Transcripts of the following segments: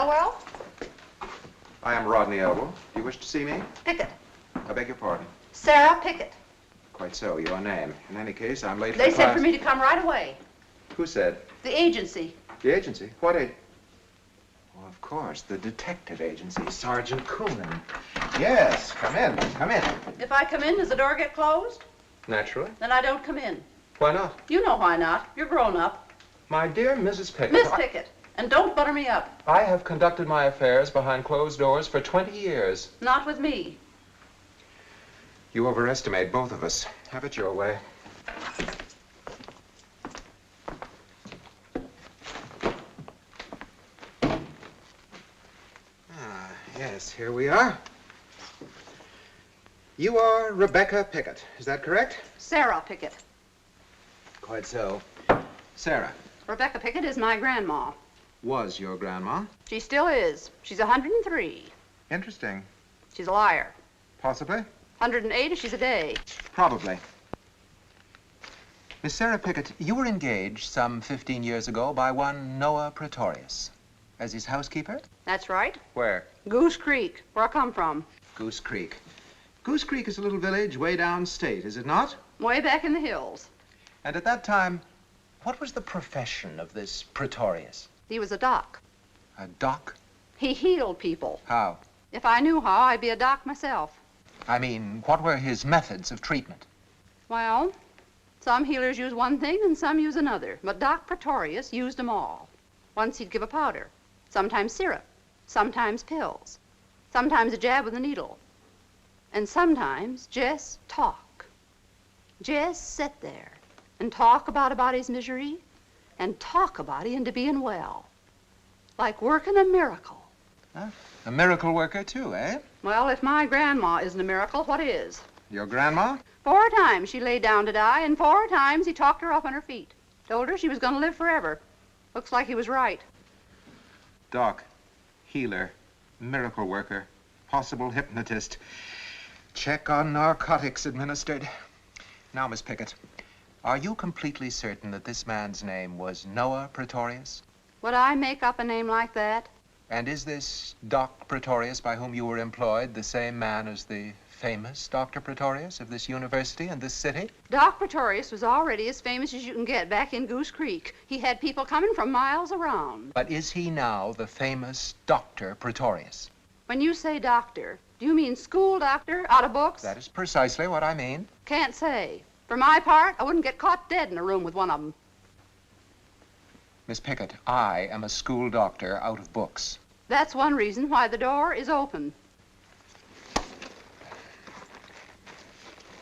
Elwell? I am Rodney Elwell. Do you wish to see me? Pickett. I beg your pardon. Sarah Pickett. Quite so, your name. In any case, I'm late for They class. said for me to come right away. Who said? The agency. The agency? What agency? Well, of course, the detective agency, Sergeant Coonan. Yes, come in, come in. If I come in, does the door get closed? Naturally. Then I don't come in. Why not? You know why not. You're grown up. My dear Mrs. Pickett. Miss Pickett. And don't butter me up. I have conducted my affairs behind closed doors for 20 years. Not with me. You overestimate both of us. Have it your way. Yes, here we are. You are Rebecca Pickett, is that correct? Sarah Pickett. Quite so. Sarah. Rebecca Pickett is my grandma. Was your grandma? She still is. She's 103. Interesting. She's a liar. Possibly? 108 if she's a day. Probably. Miss Sarah Pickett, you were engaged some 15 years ago by one Noah Prätorius as his housekeeper? That's right. Where? Goose Creek, where I come from. Goose Creek. Goose Creek is a little village way downstate, is it not? Way back in the hills. And at that time, what was the profession of this Prätorius? He was a doc. A doc? He healed people. How? If I knew how, I'd be a doc myself. I mean, what were his methods of treatment? Well, some healers use one thing and some use another. But Doc Prätorius used them all. Once he'd give a powder, sometimes syrup, sometimes pills, sometimes a jab with a needle, and sometimes just talk. Just sit there and talk about a body's misery and talk a body into being well. Like working a miracle. Huh? A miracle worker, too, eh? Well, if my grandma isn't a miracle, what is? Your grandma? 4 times she lay down to die, and 4 times he talked her up on her feet. Told her she was going to live forever. Looks like he was right. Doc, healer, miracle worker, possible hypnotist. Check on narcotics administered. Now, Miss Pickett, are you completely certain that this man's name was Noah Prätorius? Would I make up a name like that? And is this Doc Prätorius by whom you were employed the same man as the famous Dr. Prätorius of this university and this city? Doc Prätorius was already as famous as you can get back in Goose Creek. He had people coming from miles around. But is he now the famous Dr. Prätorius? When you say doctor, do you mean school doctor, out of books? That is precisely what I mean. Can't say. For my part, I wouldn't get caught dead in a room with one of them. Miss Pickett, I am a school doctor out of books. That's one reason why the door is open.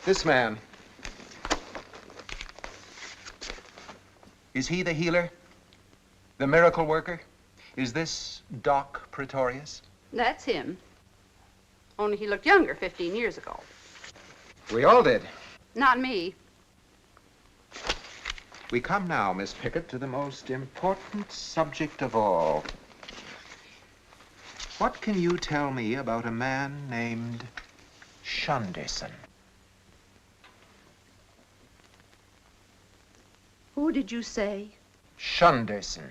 This man. Is he the healer? The miracle worker? Is this Doc Prätorius? That's him. Only he looked younger 15 years ago. We all did. Not me. We come now, Miss Pickett, to the most important subject of all. What can you tell me about a man named Shunderson? Who did you say? Shunderson.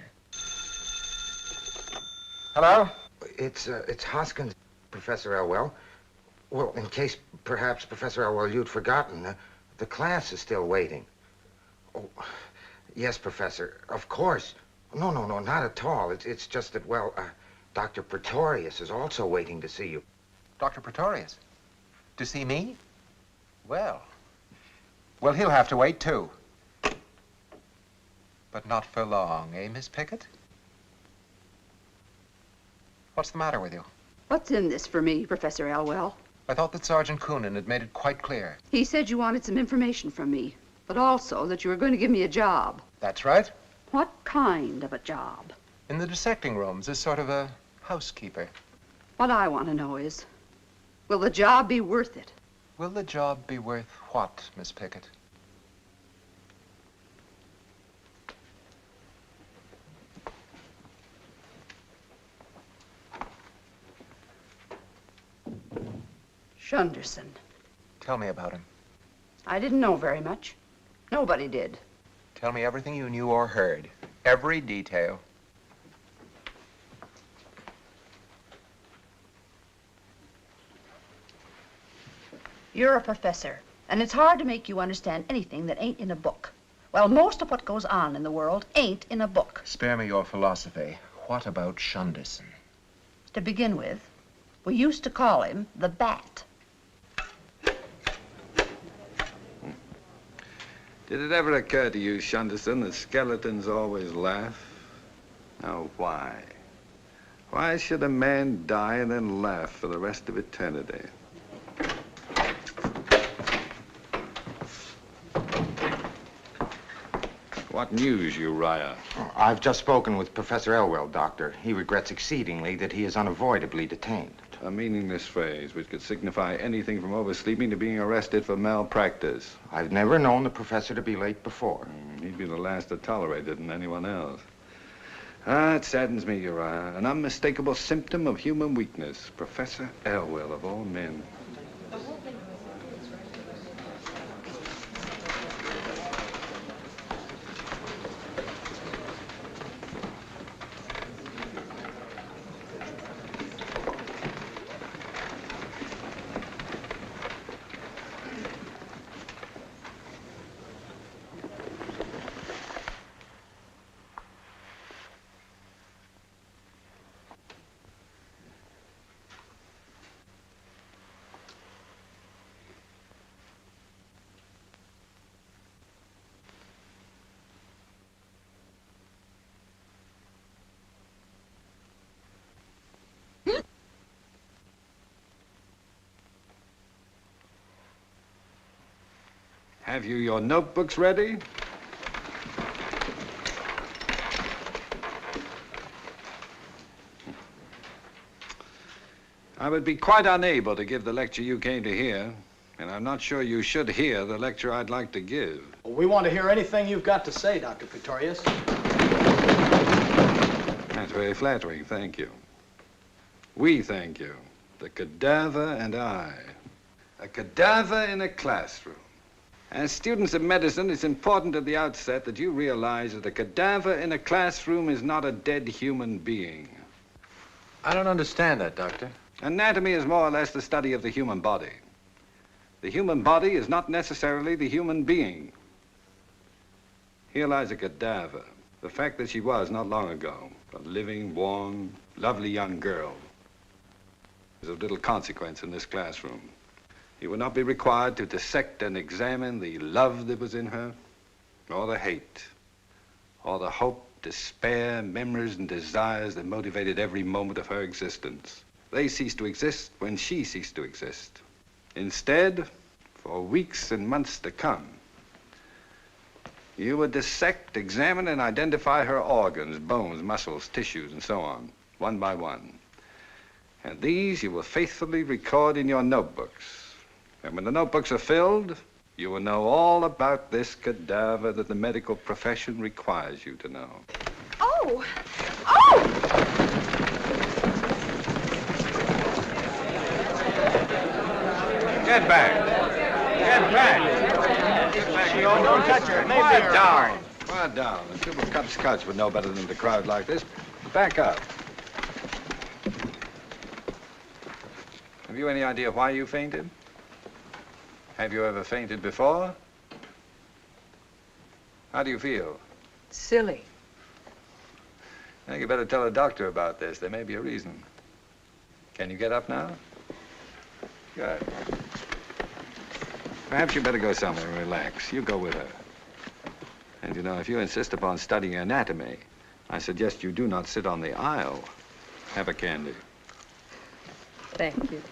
Hello? It's Hoskins, Professor Elwell. Well, in case perhaps, Professor Elwell, you'd forgotten, the class is still waiting. Oh, yes, Professor, of course. No, not at all. It's just that, well, Dr. Prätorius is also waiting to see you. Dr. Prätorius? To see me? Well, he'll have to wait, too. But not for long, eh, Miss Pickett? What's the matter with you? What's in this for me, Professor Elwell? I thought that Sergeant Coonan had made it quite clear. He said you wanted some information from me, but also that you were going to give me a job. That's right. What kind of a job? In the dissecting rooms, as sort of a housekeeper. What I want to know is, will the job be worth it? Will the job be worth what, Miss Pickett? Shunderson. Tell me about him. I didn't know very much. Nobody did. Tell me everything you knew or heard. Every detail. You're a professor, and it's hard to make you understand anything that ain't in a book. Well, most of what goes on in the world ain't in a book. Spare me your philosophy. What about Shunderson? To begin with, we used to call him the Bat. Did it ever occur to you, Shunderson, that skeletons always laugh? Now, why? Why should a man die and then laugh for the rest of eternity? What news, Uriah? Oh, I've just spoken with Professor Elwell, Doctor. He regrets exceedingly that he is unavoidably detained. A meaningless phrase which could signify anything from oversleeping to being arrested for malpractice. I've never known the professor to be late before. He'd be the last to tolerate it than anyone else. Ah, it saddens me, Uriah. An unmistakable symptom of human weakness. Professor Elwell, of all men. Have you your notebooks ready? I would be quite unable to give the lecture you came to hear, and I'm not sure you should hear the lecture I'd like to give. Well, we want to hear anything you've got to say, Dr. Pretorius. That's very flattering, thank you. We thank you. The cadaver and I. A cadaver in a classroom. As students of medicine, it's important at the outset that you realize that a cadaver in a classroom is not a dead human being. I don't understand that, Doctor. Anatomy is more or less the study of the human body. The human body is not necessarily the human being. Here lies a cadaver. The fact that she was, not long ago, a living, warm, lovely young girl is of little consequence in this classroom. You will not be required to dissect and examine the love that was in her, or the hate, or the hope, despair, memories, and desires that motivated every moment of her existence. They ceased to exist when she ceased to exist. Instead, for weeks and months to come, you would dissect, examine, and identify her organs, bones, muscles, tissues, and so on, one by one. And these you will faithfully record in your notebooks. And when the notebooks are filled, you will know all about this cadaver that the medical profession requires you to know. Oh! Oh! Get back! Get back! Don't touch her. Quiet down! Quiet down. A tube of Cubs Scotch would know better than to crowd like this. Back up. Have you any idea why you fainted? Have you ever fainted before? How do you feel? Silly. I think you better tell a doctor about this. There may be a reason. Can you get up now? Good. Perhaps you better go somewhere and relax. You go with her. And you know, if you insist upon studying anatomy, I suggest you do not sit on the aisle. Have a candy. Thank you.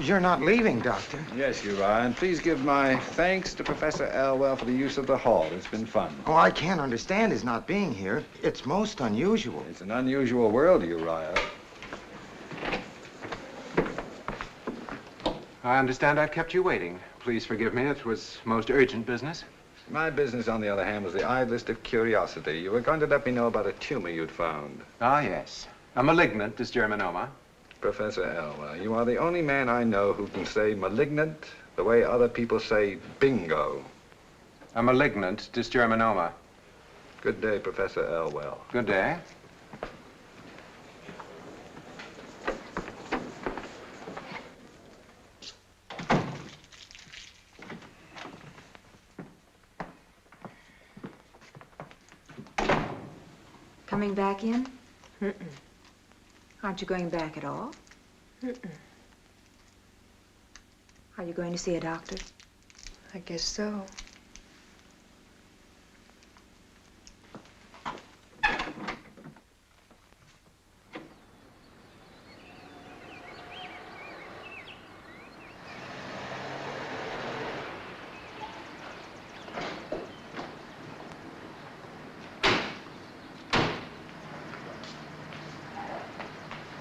You're not leaving, Doctor. Yes, you are. And please give my thanks to Professor Elwell for the use of the hall. It's been fun. Oh, I can't understand his not being here. It's most unusual. It's an unusual world, Uriah. I understand I've kept you waiting. Please forgive me. It was most urgent business. My business, on the other hand, was the idlest of curiosity. You were going to let me know about a tumor you'd found. Ah, yes. A malignant dysgerminoma. Professor Elwell, you are the only man I know who can say malignant the way other people say bingo. A malignant dysgerminoma. Good day, Professor Elwell. Good day. coming back in? Aren't you going back at all? Are you going to see a doctor? I guess so.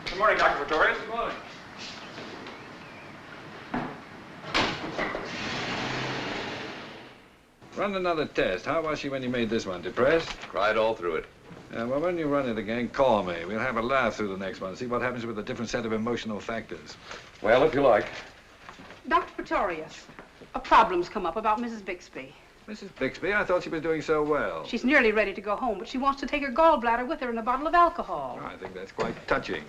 Good morning, Dr. Pretorius. Good morning. Run another test. How was she when you made this one? Depressed? Cried all through it. Well, when you run it again, call me. We'll have a laugh through the next one. See what happens with a different set of emotional factors. Well, if you like. Dr. Pretorius, a problem's come up about Mrs. Bixby. Mrs. Bixby, I thought she was doing so well. She's nearly ready to go home, but she wants to take her gallbladder with her and a bottle of alcohol. I think that's quite touching.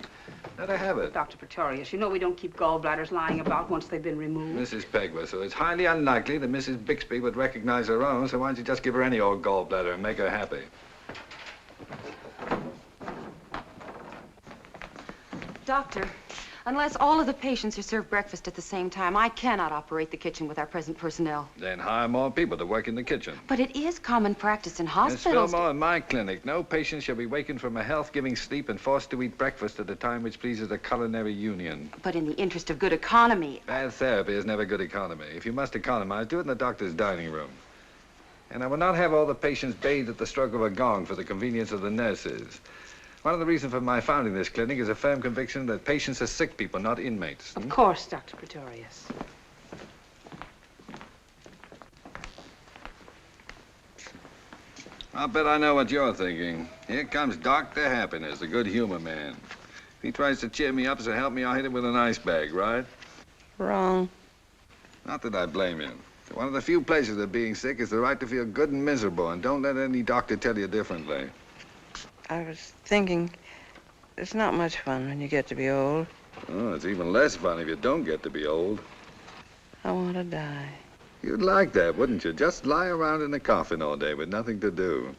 Let her have it. Dr. Pretorius, you know we don't keep gallbladders lying about once they've been removed. Mrs. Pegler, so it's highly unlikely that Mrs. Bixby would recognize her own, so why don't you just give her any old gallbladder and make her happy? Doctor, unless all of the patients are served breakfast at the same time, I cannot operate the kitchen with our present personnel. Then hire more people to work in the kitchen. But it is common practice in Miss hospitals. Fillmore, in my clinic, no patient shall be wakened from a health-giving sleep and forced to eat breakfast at a time which pleases the culinary union. But in the interest of good economy. Bad therapy is never good economy. If you must economize, do it in the doctor's dining room. And I will not have all the patients bathed at the stroke of a gong for the convenience of the nurses. One of the reasons for my founding this clinic is a firm conviction that patients are sick people, not inmates. Of course, Dr. Pretorius. I'll bet I know what you're thinking. Here comes Dr. Happiness, the good humor man. If he tries to cheer me up or help me, I'll hit him with an ice bag, right? Wrong. Not that I blame you. One of the few pleasures of being sick is the right to feel good and miserable, and don't let any doctor tell you differently. I was thinking, it's not much fun when you get to be old. Oh, it's even less fun if you don't get to be old. I want to die. You'd like that, wouldn't you? Just lie around in a coffin all day with nothing to do.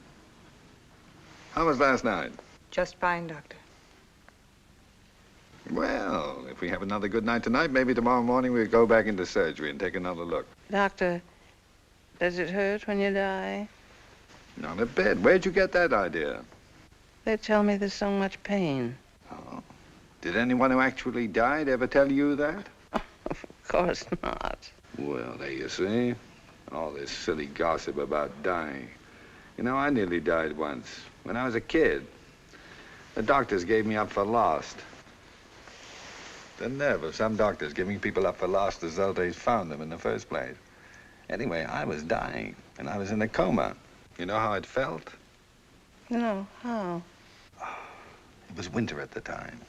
How was last night? Just fine, Doctor. Well, if we have another good night tonight, maybe tomorrow morning we'll go back into surgery and take another look. Doctor, does it hurt when you die? Not a bit. Where'd you get that idea? They tell me there's so much pain. Oh. Did anyone who actually died ever tell you that? Of course not. Well, there you see. All this silly gossip about dying. You know, I nearly died once. When I was a kid. The doctors gave me up for lost. The nerve of some doctors giving people up for lost as though they'd found them in the first place. Anyway, I was dying, and I was in a coma. You know how it felt? No, how? It was winter at the time.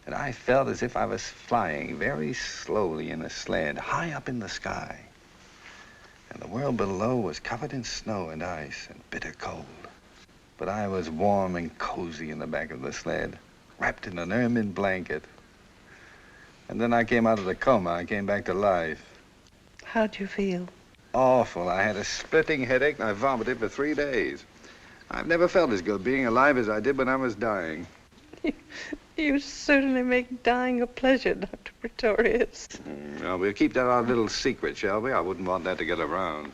And I felt as if I was flying very slowly in a sled high up in the sky. And the world below was covered in snow and ice and bitter cold. But I was warm and cozy in the back of the sled, wrapped in an ermine blanket. And then I came out of the coma. I came back to life. How'd you feel? Awful. I had a splitting headache and I vomited for 3 days. I've never felt as good being alive as I did when I was dying. You certainly make dying a pleasure, Dr. Pretorius. Well, we'll keep that our little secret, shall we? I wouldn't want that to get around.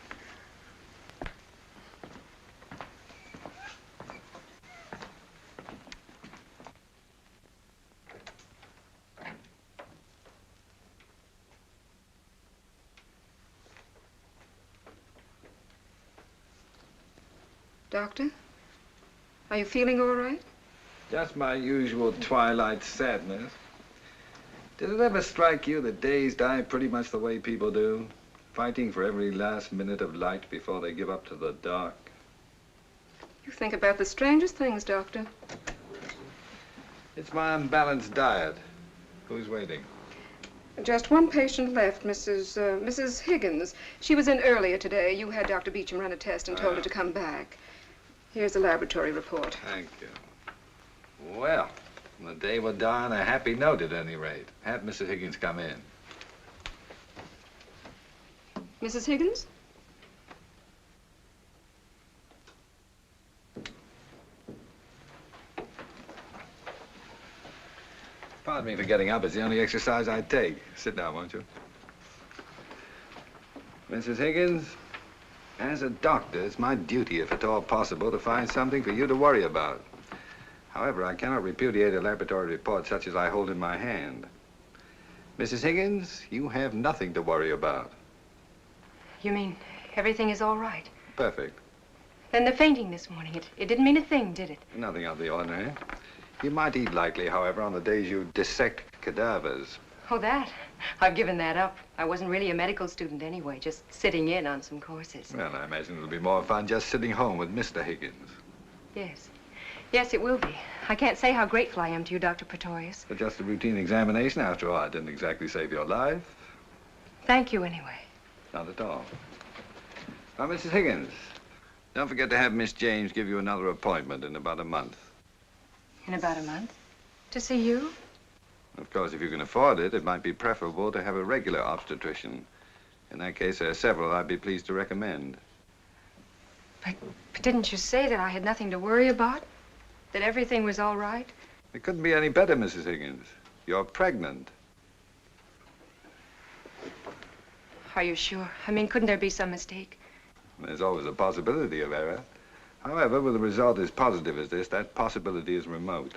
Doctor, are you feeling all right? Just my usual twilight sadness. Did it ever strike you that days die pretty much the way people do? Fighting for every last minute of light before they give up to the dark. You think about the strangest things, Doctor. It's my unbalanced diet. Who's waiting? Just one patient left, Mrs. Higgins. She was in earlier today. You had Dr. Beecham run a test and told her to come back. Here's the laboratory report. Thank you. Well, the day will die on a happy note at any rate. Have Mrs. Higgins come in. Mrs. Higgins? Pardon me for getting up. It's the only exercise I take. Sit down, won't you? Mrs. Higgins, as a doctor, it's my duty, if at all possible, to find something for you to worry about. However, I cannot repudiate a laboratory report such as I hold in my hand. Mrs. Higgins, you have nothing to worry about. You mean everything is all right? Perfect. Then the fainting this morning, it didn't mean a thing, did it? Nothing of the ordinary. You might eat lightly, however, on the days you dissect cadavers. Oh, that? I've given that up. I wasn't really a medical student anyway, just sitting in on some courses. Well, I imagine it'll be more fun just sitting home with Mr. Higgins. Yes. Yes, it will be. I can't say how grateful I am to you, Dr. Pretorius. But just a routine examination, after all. I didn't exactly save your life. Thank you anyway. Not at all. Now, Mrs. Higgins, don't forget to have Miss James give you another appointment in about a month. In about a month? To see you? Of course, if you can afford it, it might be preferable to have a regular obstetrician. In that case, there are several I'd be pleased to recommend. But didn't you say that I had nothing to worry about? That everything was all right? It couldn't be any better, Mrs. Higgins. You're pregnant. Are you sure? I mean, couldn't there be some mistake? There's always a possibility of error. However, with a result as positive as this, that possibility is remote.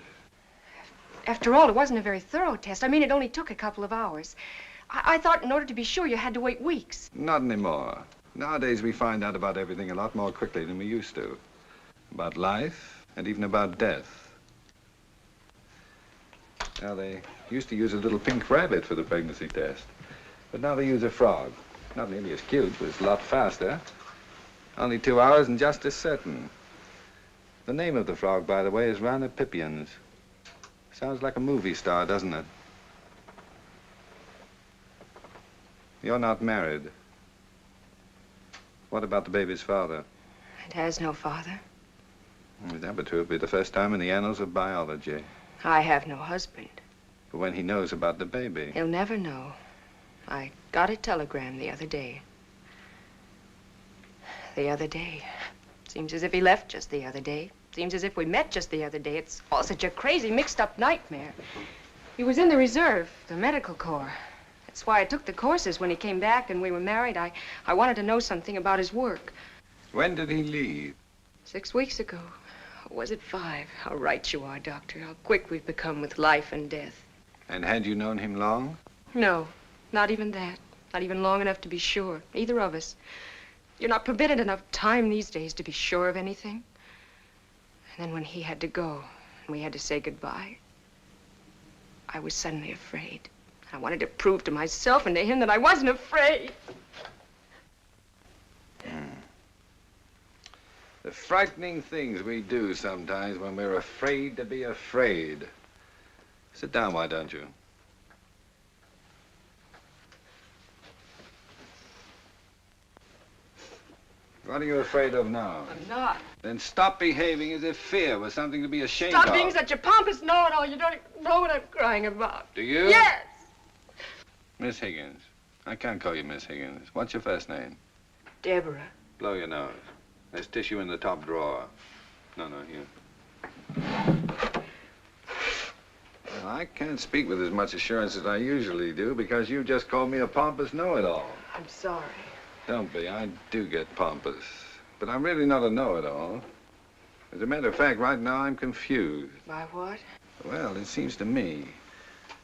After all, it wasn't a very thorough test. I mean, it only took a couple of hours. I thought in order to be sure you had to wait weeks. Not anymore. Nowadays, we find out about everything a lot more quickly than we used to. About life, and even about death. Now, they used to use a little pink rabbit for the pregnancy test. But now they use a frog. Not nearly as cute, but it's a lot faster. Only 2 hours and just as certain. The name of the frog, by the way, is Frauenarzt. Sounds like a movie star, doesn't it? You're not married. What about the baby's father? It has no father. If that were true, it'd be the first time in the annals of biology. I have no husband. But when he knows about the baby... He'll never know. I got a telegram the other day. The other day. Seems as if he left just the other day. Seems as if we met just the other day. It's all such a crazy, mixed-up nightmare. He was in the reserve, the medical corps. That's why I took the courses when he came back and we were married. I wanted to know something about his work. When did he leave? 6 weeks ago. Or was it 5? How right you are, Doctor. How quick we've become with life and death. And had you known him long? No, not even that. Not even long enough to be sure. Either of us. You're not permitted enough time these days to be sure of anything. And then when he had to go, and we had to say goodbye, I was suddenly afraid. I wanted to prove to myself and to him that I wasn't afraid. The frightening things we do sometimes when we're afraid to be afraid. Sit down, why don't you? What are you afraid of now? I'm not. Then stop behaving as if fear was something to be ashamed of. Stop being such a pompous know-it-all. You don't even know what I'm crying about. Do you? Yes! Miss Higgins. I can't call you Miss Higgins. What's your first name? Deborah. Blow your nose. There's tissue in the top drawer. No, here. Well, I can't speak with as much assurance as I usually do because you just called me a pompous know-it-all. I'm sorry. Don't be. I do get pompous. But I'm really not a know-it-all. As a matter of fact, right now I'm confused. By what? Well, it seems to me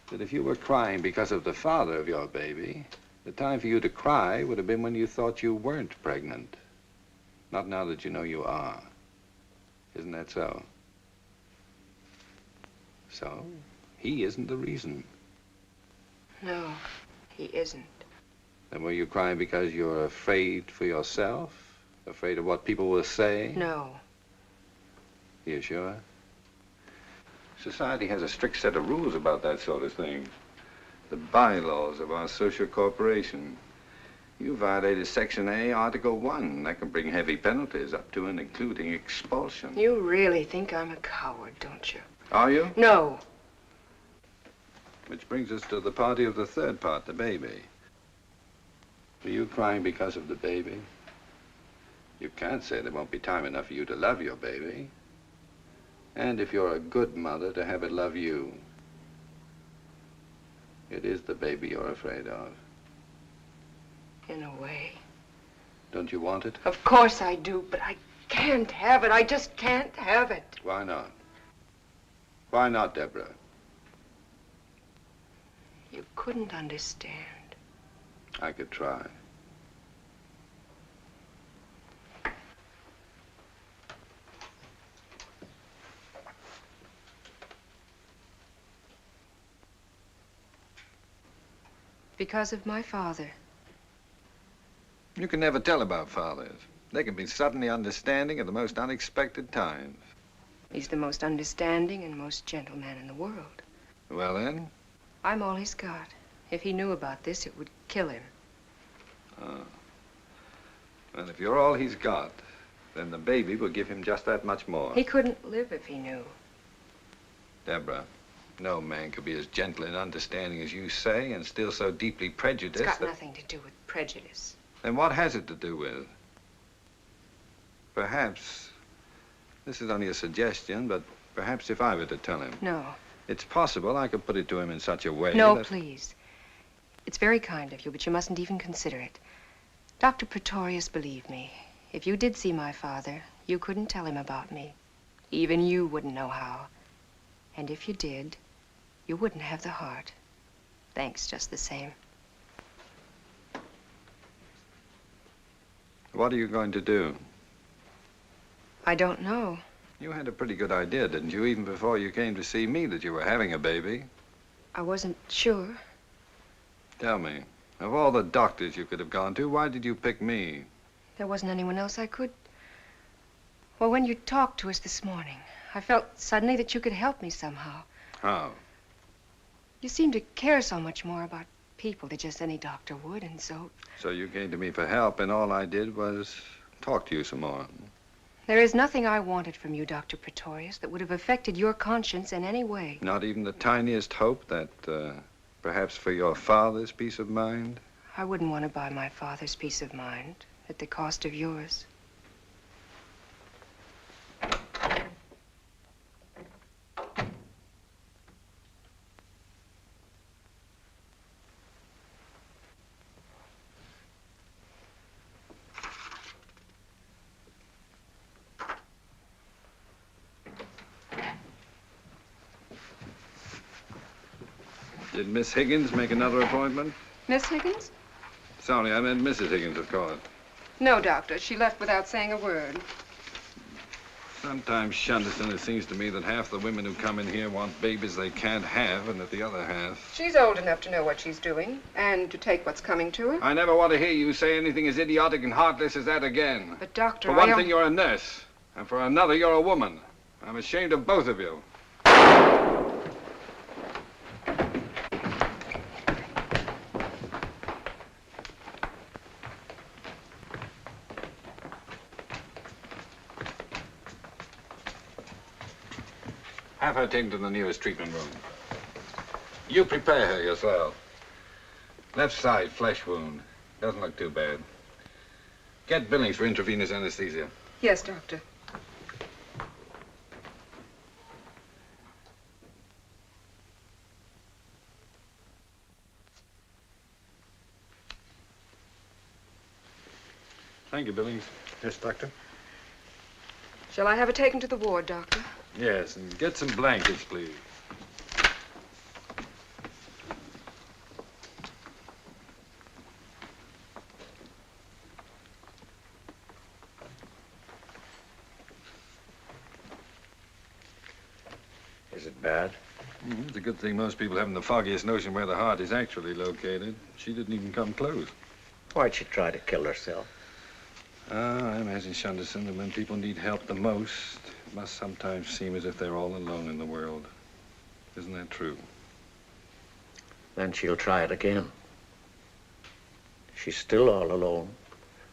that if you were crying because of the father of your baby, the time for you to cry would have been when you thought you weren't pregnant. Not now that you know you are. Isn't that so? So, he isn't the reason. No, he isn't. Then were you crying because you're afraid for yourself? Afraid of what people will say? No. You sure? Society has a strict set of rules about that sort of thing. The bylaws of our social corporation. You violated Section A, Article 1. That can bring heavy penalties up to and including expulsion. You really think I'm a coward, don't you? Are you? No. Which brings us to the party of the third part, the baby. Are you crying because of the baby? You can't say there won't be time enough for you to love your baby. And if you're a good mother, to have it love you. It is the baby you're afraid of. In a way. Don't you want it? Of course I do, but I can't have it. I just can't have it. Why not? Why not, Deborah? You couldn't understand. I could try. Because of my father. You can never tell about fathers. They can be suddenly understanding at the most unexpected times. He's the most understanding and most gentle man in the world. Well, then? I'm all he's got. If he knew about this, it would kill him. Oh. Well, if you're all he's got, then the baby will give him just that much more. He couldn't live if he knew. Deborah, no man could be as gentle and understanding as you say and still so deeply prejudiced. It's got nothing to do with prejudice. Then what has it to do with? Perhaps, this is only a suggestion, but perhaps if I were to tell him. No. It's possible I could put it to him in such a way No, that... please. It's very kind of you, but you mustn't even consider it. Dr. Pretorius, believe me, if you did see my father, you couldn't tell him about me. Even you wouldn't know how. And if you did, you wouldn't have the heart. Thanks just the same. What are you going to do? I don't know. You had a pretty good idea, didn't you, even before you came to see me, that you were having a baby? I wasn't sure. Tell me, of all the doctors you could have gone to, why did you pick me? There wasn't anyone else I could. Well, when you talked to us this morning, I felt suddenly that you could help me somehow. How? You seem to care so much more about people than just any doctor would, and so... So you came to me for help, and all I did was talk to you some more. There is nothing I wanted from you, Dr. Pretorius, that would have affected your conscience in any way. Not even the tiniest hope that, perhaps for your father's peace of mind? I wouldn't want to buy my father's peace of mind at the cost of yours. Did Miss Higgins make another appointment? Miss Higgins? Sorry, I meant Mrs. Higgins, of course. No, Doctor. She left without saying a word. Sometimes, Shunderson, it seems to me that half the women who come in here want babies they can't have, and that the other half... She's old enough to know what she's doing, and to take what's coming to her. I never want to hear you say anything as idiotic and heartless as that again. But, Doctor, For one thing, you're a nurse, and for another, you're a woman. I'm ashamed of both of you. Have her taken to the nearest treatment room. You prepare her yourself. Left side, flesh wound. Doesn't look too bad. Get Billings for intravenous anesthesia. Yes, Doctor. Thank you, Billings. Yes, Doctor. Shall I have her taken to the ward, Doctor? Yes, and get some blankets, please. Is it bad? It's a good thing most people haven't the foggiest notion where the heart is actually located. She didn't even come close. Why'd she try to kill herself? I imagine, Shunderson, that when people need help the most, it must sometimes seem as if they're all alone in the world. Isn't that true? Then she'll try it again. She's still all alone.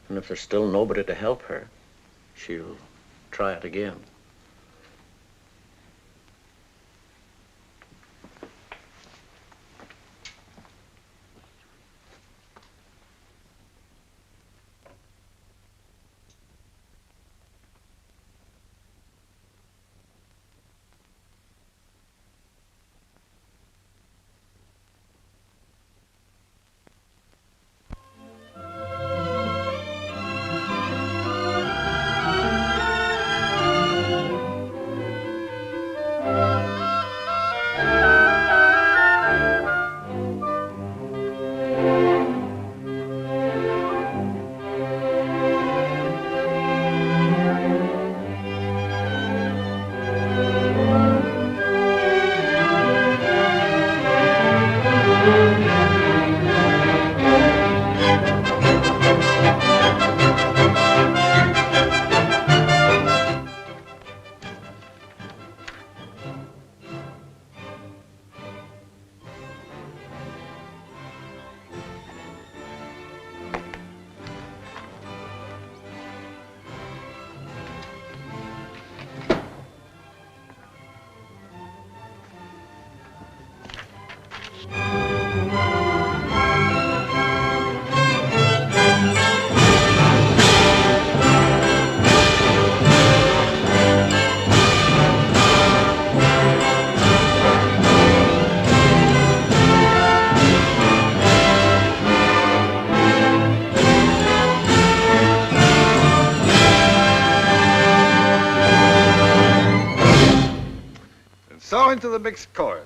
And if there's still nobody to help her, she'll try it again. the mixed chorus.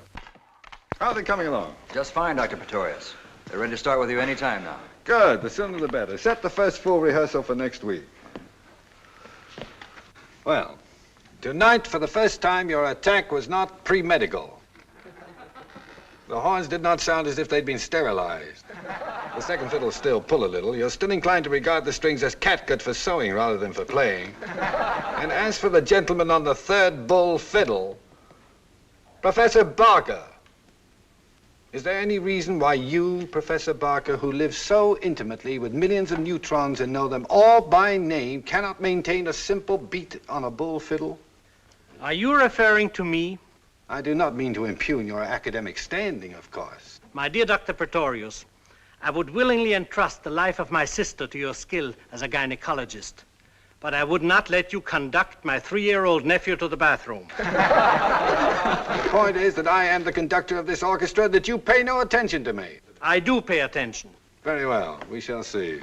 How are they coming along? Just fine, Dr. Pretorius. They're ready to start with you any time now. Good. The sooner the better. Set the first full rehearsal for next week. Well, tonight, for the first time, your attack was not pre-medical. The horns did not sound as if they'd been sterilized. The second fiddle still pull a little. You're still inclined to regard the strings as catgut for sewing rather than for playing. And as for the gentleman on the third bull fiddle, Professor Barker, is there any reason why you, Professor Barker, who live so intimately with millions of neutrons and know them all by name, cannot maintain a simple beat on a bull fiddle? Are you referring to me? I do not mean to impugn your academic standing, of course. My dear Dr. Pretorius, I would willingly entrust the life of my sister to your skill as a gynecologist, but I would not let you conduct my 3-year-old nephew to the bathroom. The point is that I am the conductor of this orchestra, that you pay no attention to me. I do pay attention. Very well, we shall see.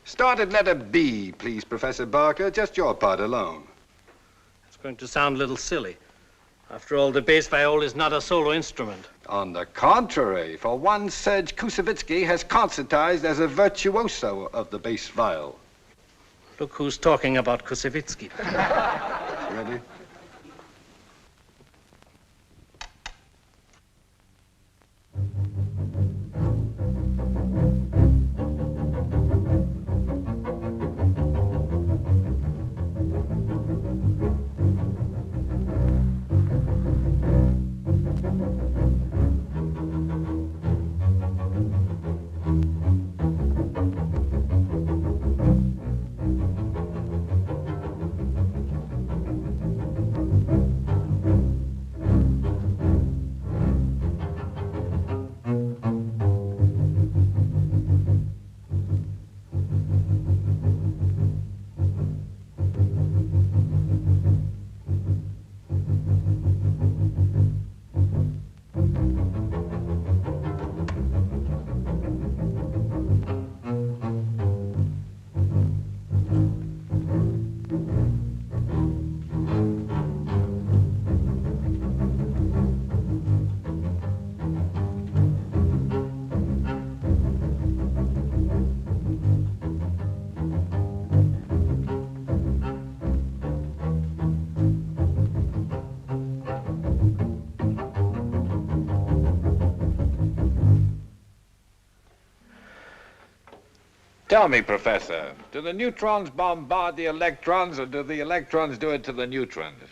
Start at letter B, please, Professor Barker, just your part alone. It's going to sound a little silly. After all, the bass viol is not a solo instrument. On the contrary, for one, Serge Koussevitzky has concertized as a virtuoso of the bass viol. Look who's talking about Koussevitzky. Ready? Tell me, Professor, do the neutrons bombard the electrons, or do the electrons do it to the neutrons?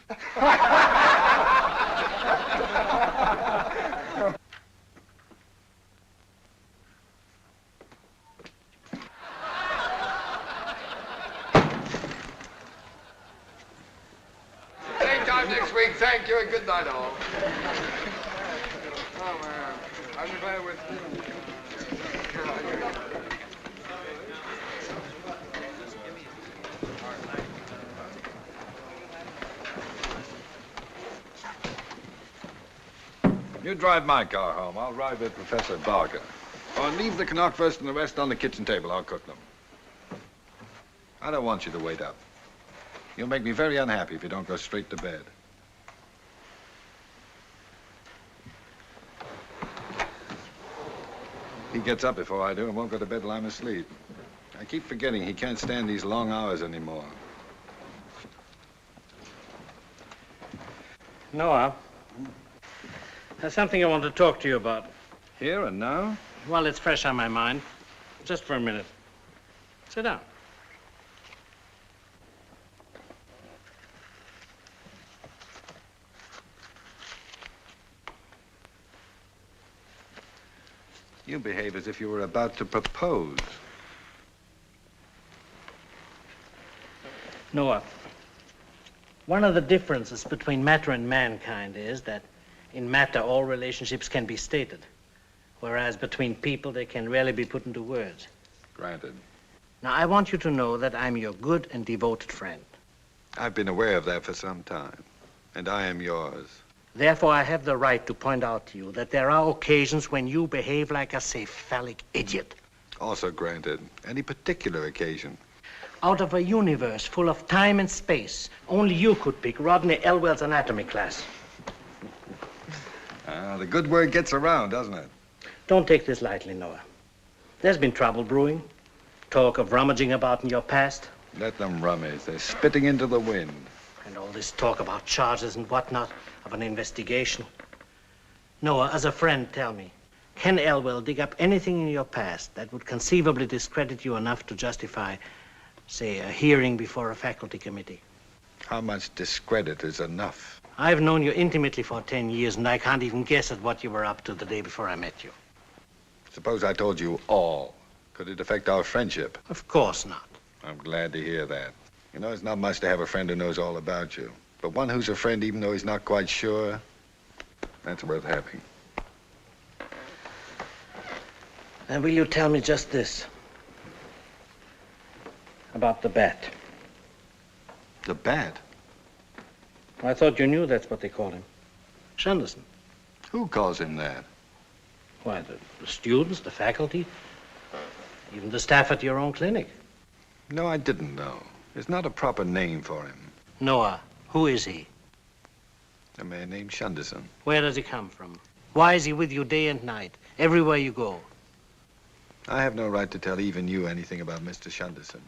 Same time next week. Thank you and good night, all. Oh, man. I'm glad with you. You drive my car home. I'll ride with Professor Barker. Or leave the Canuck first and the rest on the kitchen table. I'll cook them. I don't want you to wait up. You'll make me very unhappy if you don't go straight to bed. He gets up before I do and won't go to bed till I'm asleep. I keep forgetting he can't stand these long hours anymore. Noah, there's something I want to talk to you about. Here and now? Well, it's fresh on my mind. Just for a minute. Sit down. You behave as if you were about to propose. Noah, one of the differences between matter and mankind is that in matter, all relationships can be stated, whereas between people, they can rarely be put into words. Granted. Now, I want you to know that I'm your good and devoted friend. I've been aware of that for some time, and I am yours. Therefore, I have the right to point out to you that there are occasions when you behave like a cephalic idiot. Also granted. Any particular occasion? Out of a universe full of time and space, only you could pick Rodney Elwell's anatomy class. The good word gets around, doesn't it? Don't take this lightly, Noah. There's been trouble brewing. Talk of rummaging about in your past. Let them rummage. They're spitting into the wind. And all this talk about charges and whatnot, of an investigation. Noah, as a friend, tell me, can Elwell dig up anything in your past that would conceivably discredit you enough to justify, say, a hearing before a faculty committee? How much discredit is enough? I've known you intimately for 10 years, and I can't even guess at what you were up to the day before I met you. Suppose I told you all. Could it affect our friendship? Of course not. I'm glad to hear that. You know, it's not much to have a friend who knows all about you. But one who's a friend even though he's not quite sure, that's worth having. And will you tell me just this? About the bat. The bat? I thought you knew that's what they call him. Sanderson. Who calls him that? Why, the students, the faculty, even the staff at your own clinic. No, I didn't know. There's not a proper name for him. Noah, who is he? A man named Sanderson. Where does he come from? Why is he with you day and night, everywhere you go? I have no right to tell even you anything about Mr. Sanderson.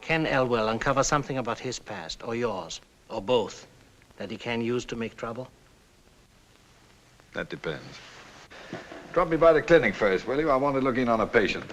Can Elwell uncover something about his past, or yours, or both, that he can use to make trouble? That depends. Drop me by the clinic first, will you? I want to look in on a patient.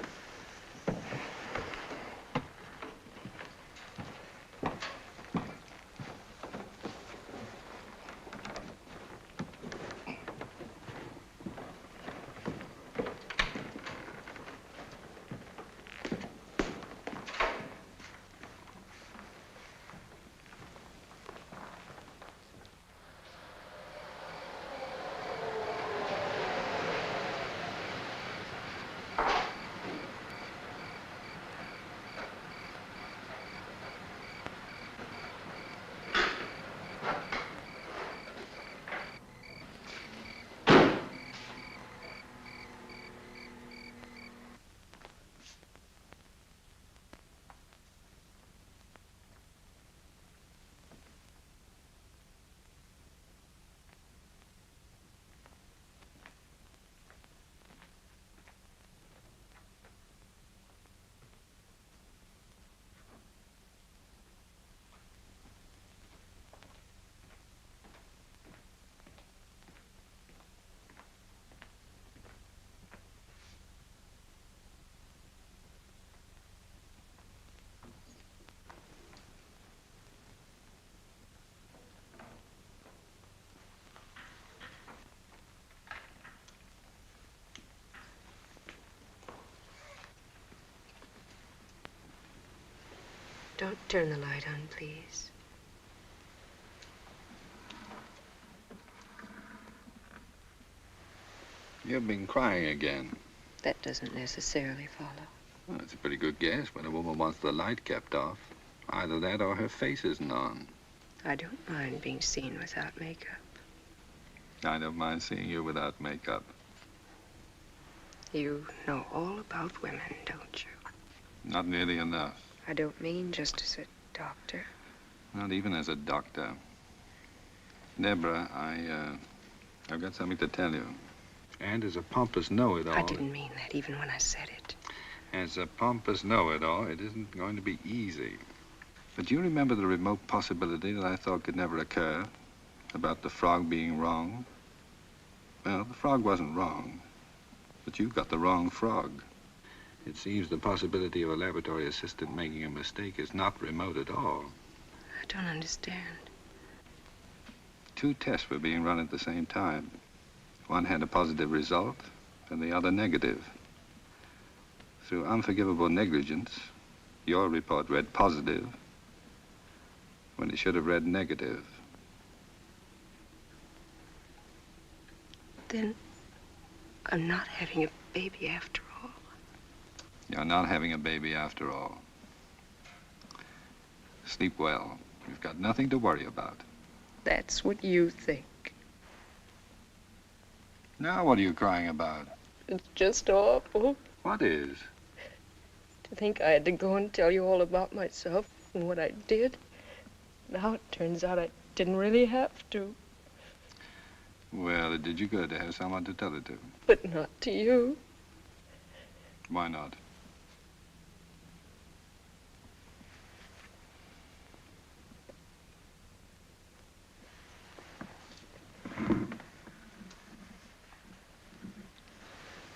Don't turn the light on, please. You've been crying again. That doesn't necessarily follow. Well, it's a pretty good guess when a woman wants the light kept off. Either that or her face isn't on. I don't mind being seen without makeup. I don't mind seeing you without makeup. You know all about women, don't you? Not nearly enough. I don't mean just as a doctor. Not even as a doctor. Deborah, I've got something to tell you. And as a pompous know-it-all... I didn't mean that even when I said it. As a pompous know-it-all, it isn't going to be easy. But you remember the remote possibility that I thought could never occur about the frog being wrong? Well, the frog wasn't wrong, but you got the wrong frog. It seems the possibility of a laboratory assistant making a mistake is not remote at all. I don't understand. 2 tests were being run at the same time. One had a positive result, and the other negative. Through unforgivable negligence, your report read positive when it should have read negative. Then I'm not having a baby after all. You're not having a baby after all. Sleep well. You've got nothing to worry about. That's what you think. Now what are you crying about? It's just awful. What is? To think I had to go and tell you all about myself and what I did. Now it turns out I didn't really have to. Well, it did you good to have someone to tell it to. But not to you. Why not?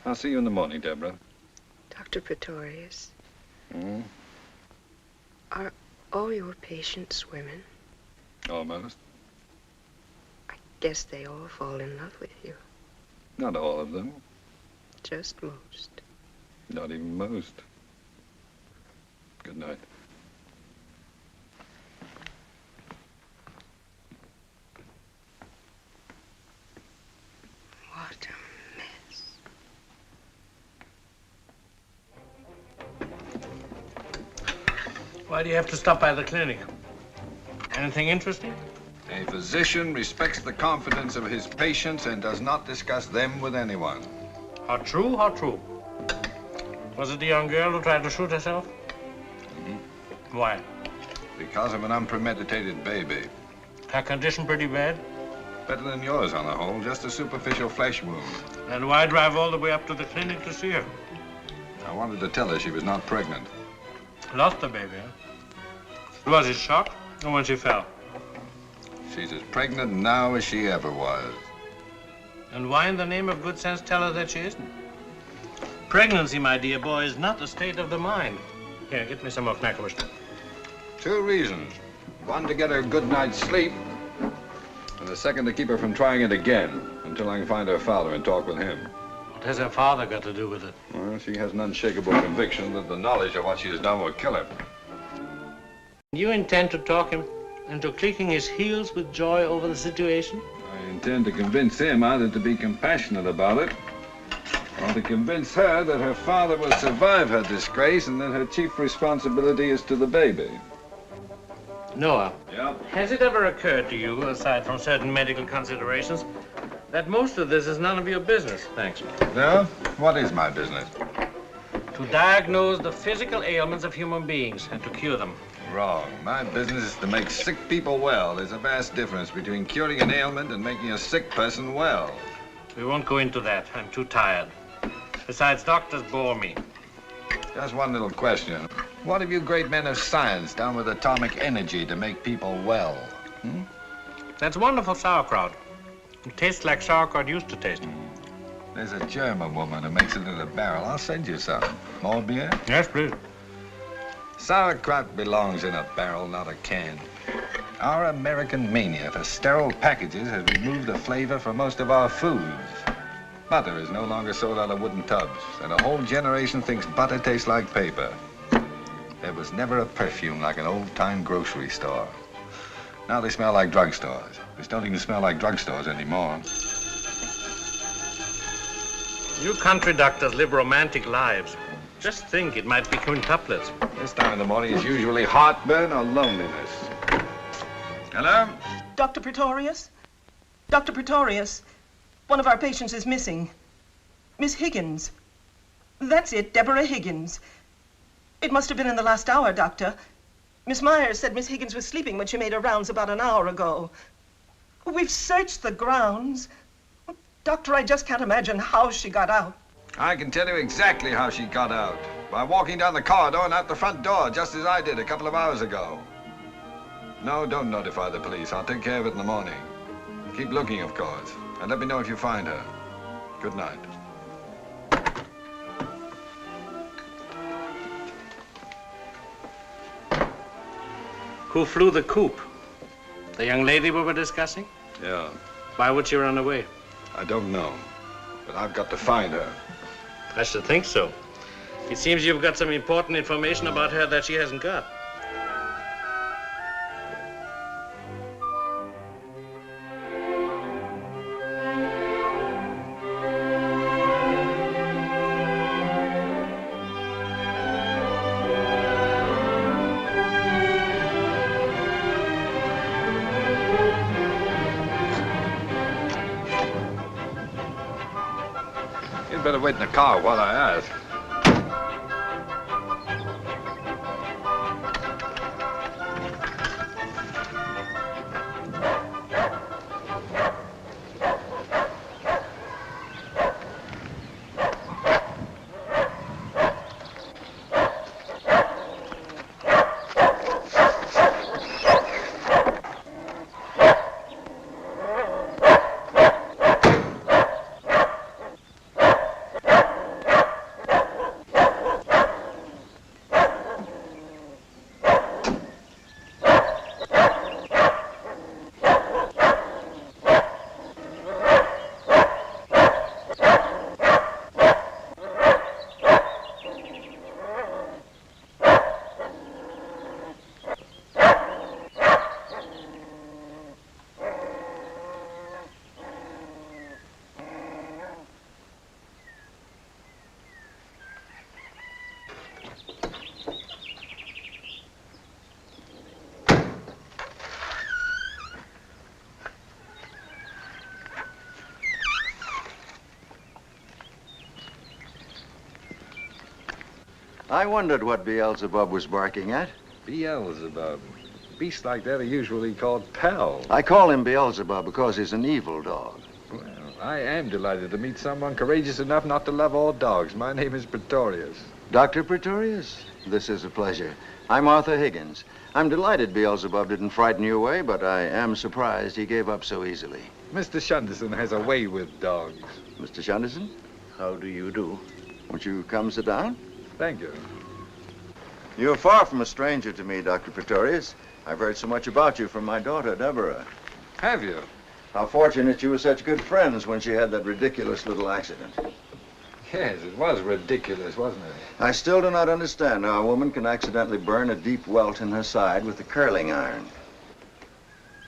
I'll see you in the morning, Deborah. Dr. Prätorius, Hmm? are all your patients women? Almost. Guess they all fall in love with you. Not all of them. Just most. Not even most. Good night. What a mess. Why do you have to stop by the clinic? Anything interesting? A physician respects the confidence of his patients and does not discuss them with anyone. How true, how true. Was it the young girl who tried to shoot herself? Mm-hmm. Why? Because of an unpremeditated baby. Her condition pretty bad? Better than yours on the whole, just a superficial flesh wound. Then why drive all the way up to the clinic to see her? I wanted to tell her she was not pregnant. Lost the baby, huh? Was it shock or when she fell? She's as pregnant now as she ever was. And why in the name of good sense tell her that she isn't? Pregnancy, my dear boy, is not a state of the mind. Here, get me some more knackwurst. 2 reasons. One, to get her a good night's sleep. And the second, to keep her from trying it again until I can find her father and talk with him. What has her father got to do with it? Well, she has an unshakable conviction that the knowledge of what she has done will kill her. You intend to talk him into clicking his heels with joy over the situation? I intend to convince him either to be compassionate about it or to convince her that her father will survive her disgrace and that her chief responsibility is to the baby. Noah. Yeah? Has it ever occurred to you, aside from certain medical considerations, that most of this is none of your business? Thanks. No? What is my business? To diagnose the physical ailments of human beings and to cure them. Wrong. My business is to make sick people well. There's a vast difference between curing an ailment and making a sick person well. We won't go into that. I'm too tired. Besides, doctors bore me. Just one little question. What have you great men of science done with atomic energy to make people well? Hmm? That's wonderful sauerkraut. It tastes like sauerkraut used to taste. There's a German woman who makes it in a barrel. I'll send you some. More beer? Yes, please. Sauerkraut belongs in a barrel, not a can. Our American mania for sterile packages has removed the flavor from most of our foods. Butter is no longer sold out of wooden tubs, and a whole generation thinks butter tastes like paper. There was never a perfume like an old-time grocery store. Now they smell like drugstores, which don't even smell like drugstores anymore. You country doctors live romantic lives. Just think, it might be quintuplets. This time in the morning is usually heartburn or loneliness. Hello? Dr. Prätorius? Dr. Prätorius, one of our patients is missing. Miss Higgins. That's it, Deborah Higgins. It must have been in the last hour, Doctor. Miss Myers said Miss Higgins was sleeping when she made her rounds about an hour ago. We've searched the grounds. Doctor, I just can't imagine how she got out. I can tell you exactly how she got out. By walking down the corridor and out the front door, just as I did a couple of hours ago. No, don't notify the police. I'll take care of it in the morning. Keep looking, of course. And let me know if you find her. Good night. Who flew the coop? The young lady we were discussing? Yeah. Why would she run away? I don't know. But I've got to find her. I should think so. It seems you've got some important information about her that she hasn't got. You'd better wait in the car while I ask. I wondered what Beelzebub was barking at. Beelzebub. Beasts like that are usually called pals. I call him Beelzebub because he's an evil dog. Well, I am delighted to meet someone courageous enough not to love all dogs. My name is Prätorius. Dr. Prätorius, this is a pleasure. I'm Arthur Higgins. I'm delighted Beelzebub didn't frighten you away, but I am surprised he gave up so easily. Mr. Shunderson has a way with dogs. Mr. Shunderson? How do you do? Won't you come sit down? Thank you. You're far from a stranger to me, Dr. Prätorius. I've heard so much about you from my daughter, Deborah. Have you? How fortunate you were such good friends when she had that ridiculous little accident. Yes, it was ridiculous, wasn't it? I still do not understand how a woman can accidentally burn a deep welt in her side with a curling iron.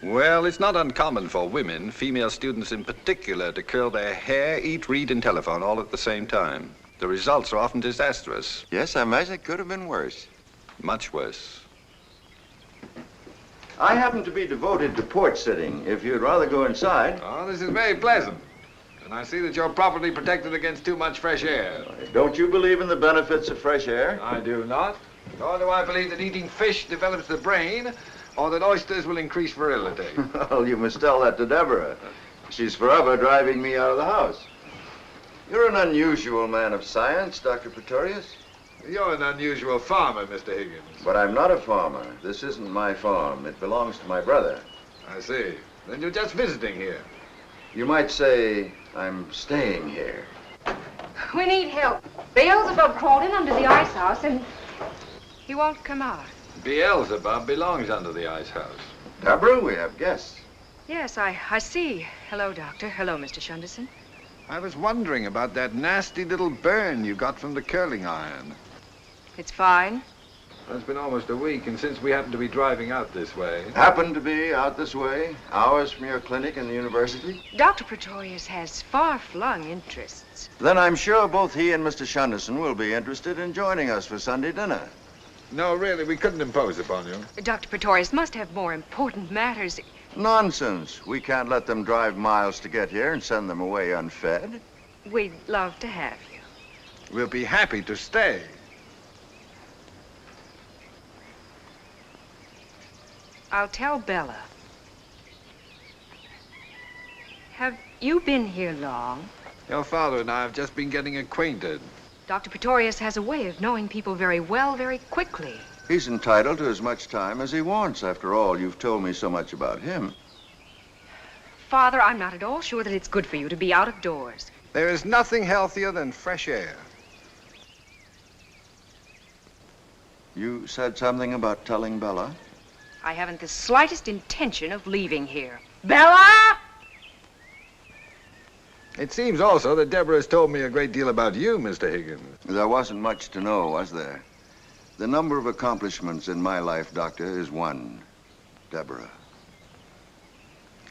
Well, it's not uncommon for women, female students in particular, to curl their hair, eat, read, and telephone all at the same time. The results are often disastrous. Yes, I imagine it could have been worse. Much worse. I happen to be devoted to porch sitting. If you'd rather go inside. Oh, this is very pleasant. And I see that you're properly protected against too much fresh air. Don't you believe in the benefits of fresh air? I do not. Nor do I believe that eating fish develops the brain, or that oysters will increase virility. Well, you must tell that to Deborah. She's forever driving me out of the house. You're an unusual man of science, Dr. Prätorius. You're an unusual farmer, Mr. Higgins. But I'm not a farmer. This isn't my farm. It belongs to my brother. I see. Then you're just visiting here. You might say I'm staying here. We need help. Beelzebub crawled in under the ice house and he won't come out. Beelzebub belongs under the ice house. Deborah, we have guests. Yes, I see. Hello, Doctor. Hello, Mr. Shunderson. I was wondering about that nasty little burn you got from the curling iron. It's fine. It's been almost a week, and since we happen to be driving out this way... Happen to be out this way, hours from your clinic in the university? Dr. Prätorius has far-flung interests. Then I'm sure both he and Mr. Shunderson will be interested in joining us for Sunday dinner. No, really, we couldn't impose upon you. Dr. Prätorius must have more important matters. Nonsense. We can't let them drive miles to get here and send them away unfed. We'd love to have you. We'll be happy to stay. I'll tell Bella. Have you been here long? Your father and I have just been getting acquainted. Dr. Prätorius has a way of knowing people very well, very quickly. He's entitled to as much time as he wants. After all, you've told me so much about him. Father, I'm not at all sure that it's good for you to be out of doors. There is nothing healthier than fresh air. You said something about telling Bella? I haven't the slightest intention of leaving here. Bella! It seems also that Deborah has told me a great deal about you, Mr. Higgins. There wasn't much to know, was there? The number of accomplishments in my life, Doctor, is one. Deborah.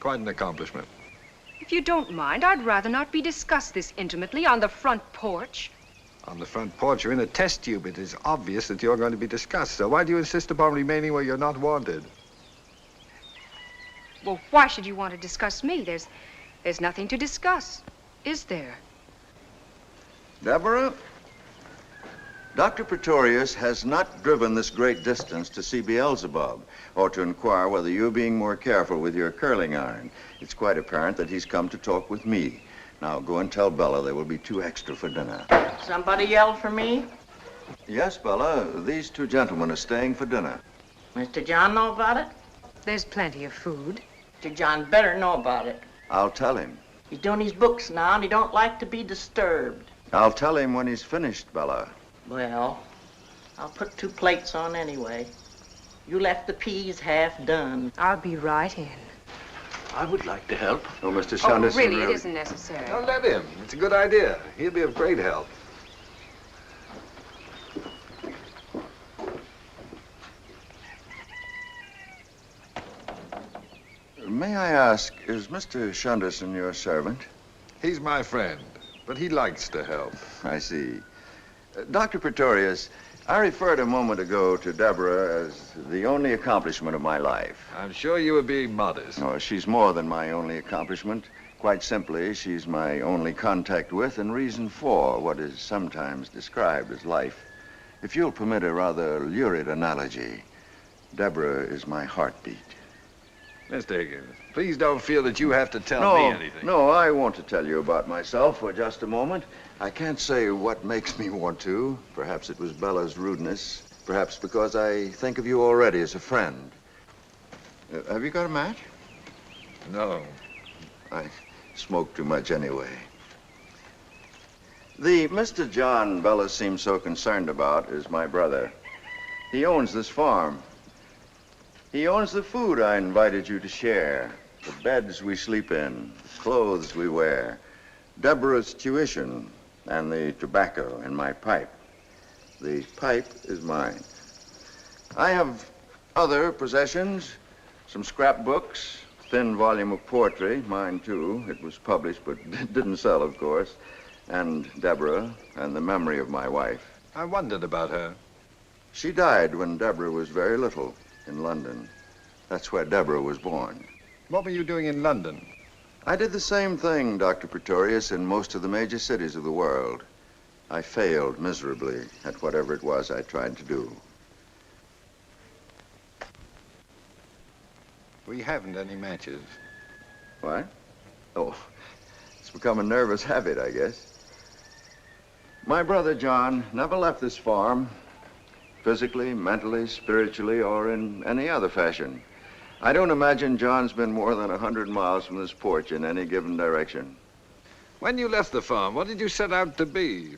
Quite an accomplishment. If you don't mind, I'd rather not be discussed this intimately on the front porch. On the front porch, you're in a test tube. It is obvious that you're going to be discussed. So why do you insist upon remaining where you're not wanted? Well, why should you want to discuss me? There's nothing to discuss, is there? Deborah, Dr. Prätorius has not driven this great distance to see Beelzebub or to inquire whether you're being more careful with your curling iron. It's quite apparent that he's come to talk with me. Now, go and tell Bella there will be 2 extra for dinner. Somebody yelled for me? Yes, Bella. These 2 gentlemen are staying for dinner. Mr. John know about it? There's plenty of food. Mr. John better know about it. I'll tell him. He's doing his books now, and he don't like to be disturbed. I'll tell him when he's finished, Bella. Well, I'll put 2 plates on anyway. You left the peas half done. I'll be right in. I would like to help. Oh, Mr. Shunderson. Oh, really, it isn't necessary. Don't let him. It's a good idea. He'll be of great help. May I ask, is Mr. Shunderson your servant? He's my friend, but he likes to help. I see. Dr. Prätorius, I referred a moment ago to Deborah as the only accomplishment of my life. I'm sure you were being modest. No, she's more than my only accomplishment. Quite simply, she's my only contact with and reason for what is sometimes described as life. If you'll permit a rather lurid analogy, Deborah is my heartbeat. Mr. Higgins, please don't feel that you have to tell me anything. No, I want to tell you about myself for just a moment. I can't say what makes me want to. Perhaps it was Bella's rudeness. Perhaps because I think of you already as a friend. Have you got a match? No. I smoke too much anyway. The Mr. John Bella seems so concerned about is my brother. He owns this farm. He owns the food I invited you to share, the beds we sleep in, the clothes we wear, Deborah's tuition, and the tobacco in my pipe. The pipe is mine. I have other possessions, some scrapbooks, a thin volume of poetry, mine too. It was published, but didn't sell, of course, and Deborah, and the memory of my wife. I wondered about her. She died when Deborah was very little. In London. That's where Deborah was born. What were you doing in London? I did the same thing, Dr. Pretorius, in most of the major cities of the world. I failed miserably at whatever it was I tried to do. We haven't any matches. What? Oh, it's become a nervous habit, I guess. My brother John never left this farm. Physically, mentally, spiritually, or in any other fashion. I don't imagine John's been more than 100 miles from this porch in any given direction. When you left the farm, what did you set out to be?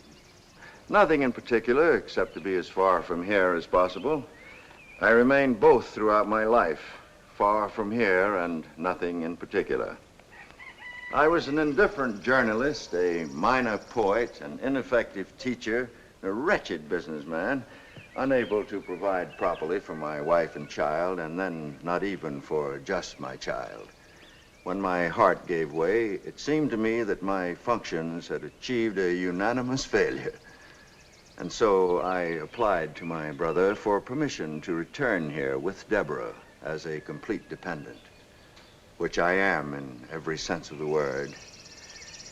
Nothing in particular, except to be as far from here as possible. I remained both throughout my life, far from here and nothing in particular. I was an indifferent journalist, a minor poet, an ineffective teacher, a wretched businessman, unable to provide properly for my wife and child, and then not even for just my child. When my heart gave way, it seemed to me that my functions had achieved a unanimous failure. And so I applied to my brother for permission to return here with Deborah as a complete dependent, which I am in every sense of the word,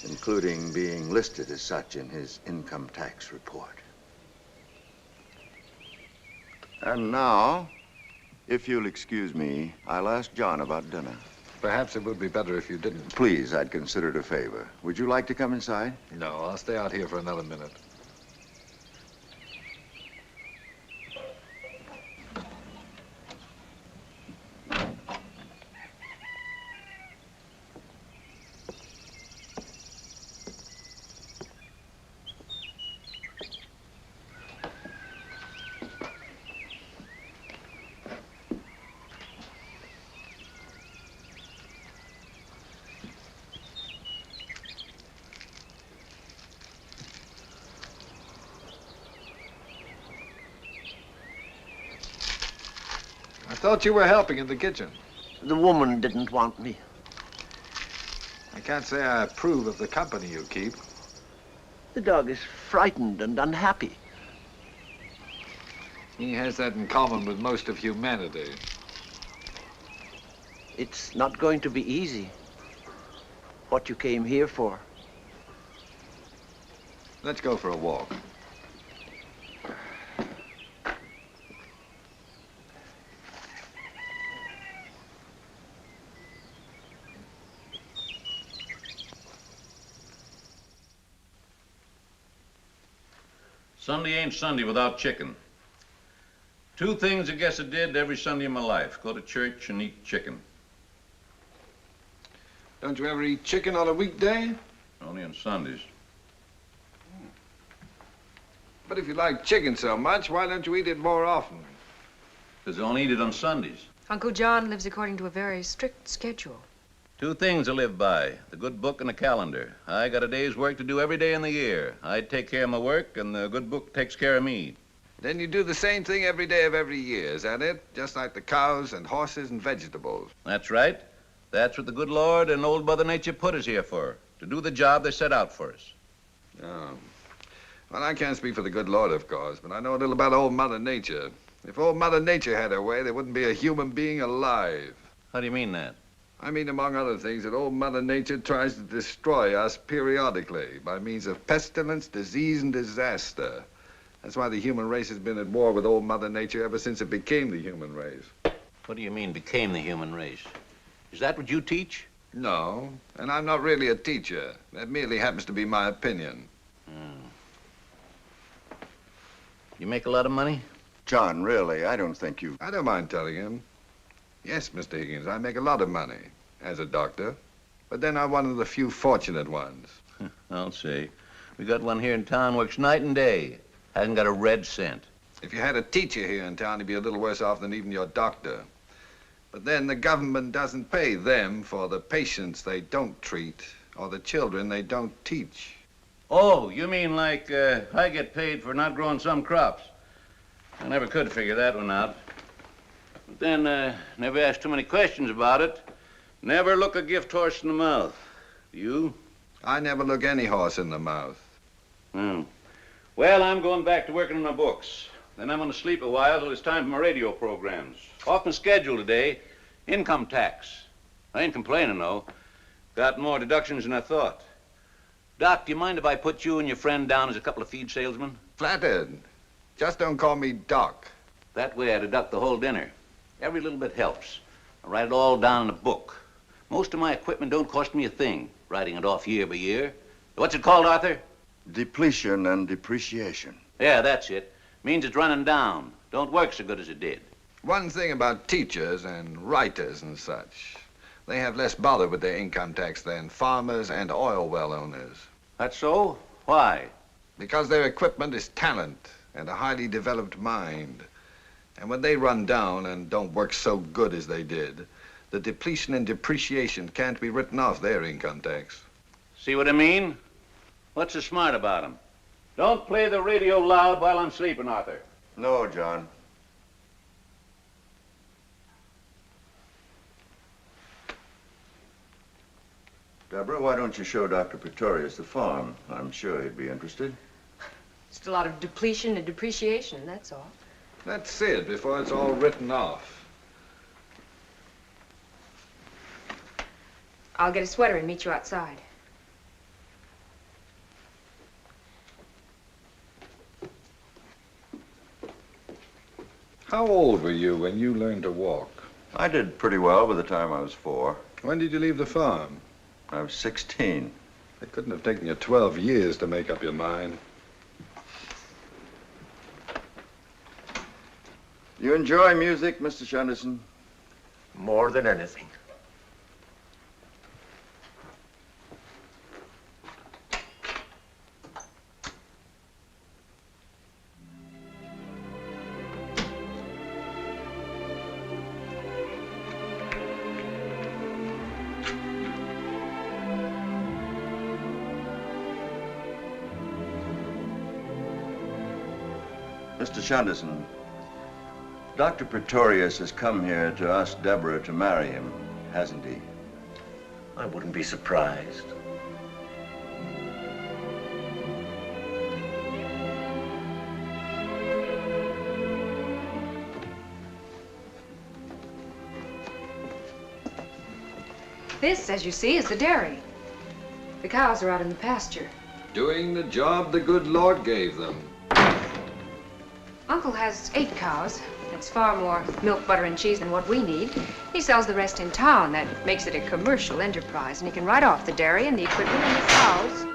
including being listed as such in his income tax report. And now, if you'll excuse me, I'll ask John about dinner. Perhaps it would be better if you didn't. Please, I'd consider it a favor. Would you like to come inside? No, I'll stay out here for another minute. I thought you were helping in the kitchen. The woman didn't want me. I can't say I approve of the company you keep. The dog is frightened and unhappy. He has that in common with most of humanity. It's not going to be easy. What you came here for. Let's go for a walk. Sunday ain't Sunday without chicken. Two things I guess I did every Sunday in my life. Go to church and eat chicken. Don't you ever eat chicken on a weekday? Only on Sundays. But if you like chicken so much, why don't you eat it more often? Because I only eat it on Sundays. Uncle John lives according to a very strict schedule. Two things I live by, the good book and the calendar. I got a day's work to do every day in the year. I take care of my work, and the good book takes care of me. Then you do the same thing every day of every year, is that it? Just like the cows and horses and vegetables. That's right. That's what the good Lord and old Mother Nature put us here for, to do the job they set out for us. Oh. Well, I can't speak for the good Lord, of course, but I know a little about old Mother Nature. If old Mother Nature had her way, there wouldn't be a human being alive. How do you mean that? I mean, among other things, that old Mother Nature tries to destroy us periodically by means of pestilence, disease, and disaster. That's why the human race has been at war with old Mother Nature ever since it became the human race. What do you mean, became the human race? Is that what you teach? No, and I'm not really a teacher. That merely happens to be my opinion. You make a lot of money? John, really, I don't think you... I don't mind telling him. Yes, Mr. Higgins, I make a lot of money as a doctor, but then I'm one of the few fortunate ones. I'll say. We got one here in town, works night and day. Hasn't got a red cent. If you had a teacher here in town, he'd be a little worse off than even your doctor. But then the government doesn't pay them for the patients they don't treat or the children they don't teach. Oh, you mean like I get paid for not growing some crops? I never could figure that one out. But then, never ask too many questions about it. Never look a gift horse in the mouth. You? I never look any horse in the mouth. Well, I'm going back to working on my books. Then I'm going to sleep a while till it's time for my radio programs. Off my schedule today, income tax. I ain't complaining, though. Got more deductions than I thought. Doc, do you mind if I put you and your friend down as a couple of feed salesmen? Flattered. Just don't call me Doc. That way I deduct the whole dinner. Every little bit helps. I write it all down in a book. Most of my equipment don't cost me a thing, writing it off year by year. What's it called, Arthur? Depletion and depreciation. Yeah, that's it. Means it's running down. Don't work so good as it did. One thing about teachers and writers and such, they have less bother with their income tax than farmers and oil well owners. That's so? Why? Because their equipment is talent and a highly developed mind. And when they run down and don't work so good as they did, the depletion and depreciation can't be written off their income tax. See what I mean? What's so smart about them? Don't play the radio loud while I'm sleeping, Arthur. No, John. Deborah, why don't you show Dr. Pretorius the farm? I'm sure he'd be interested. Just a lot of depletion and depreciation, that's all. That's it, before it's all written off. I'll get a sweater and meet you outside. How old were you when you learned to walk? I did pretty well by the time I was 4. When did you leave the farm? I was 16. It couldn't have taken you 12 years to make up your mind. You enjoy music, Mr. Shenderson? More than anything. Mr. Shenderson, Dr. Pretorius has come here to ask Deborah to marry him, hasn't he? I wouldn't be surprised. This, as you see, is the dairy. The cows are out in the pasture. Doing the job the good Lord gave them. Uncle has 8 cows. That's far more milk, butter, and cheese than what we need. He sells the rest in town. That makes it a commercial enterprise, and he can write off the dairy and the equipment and the cows.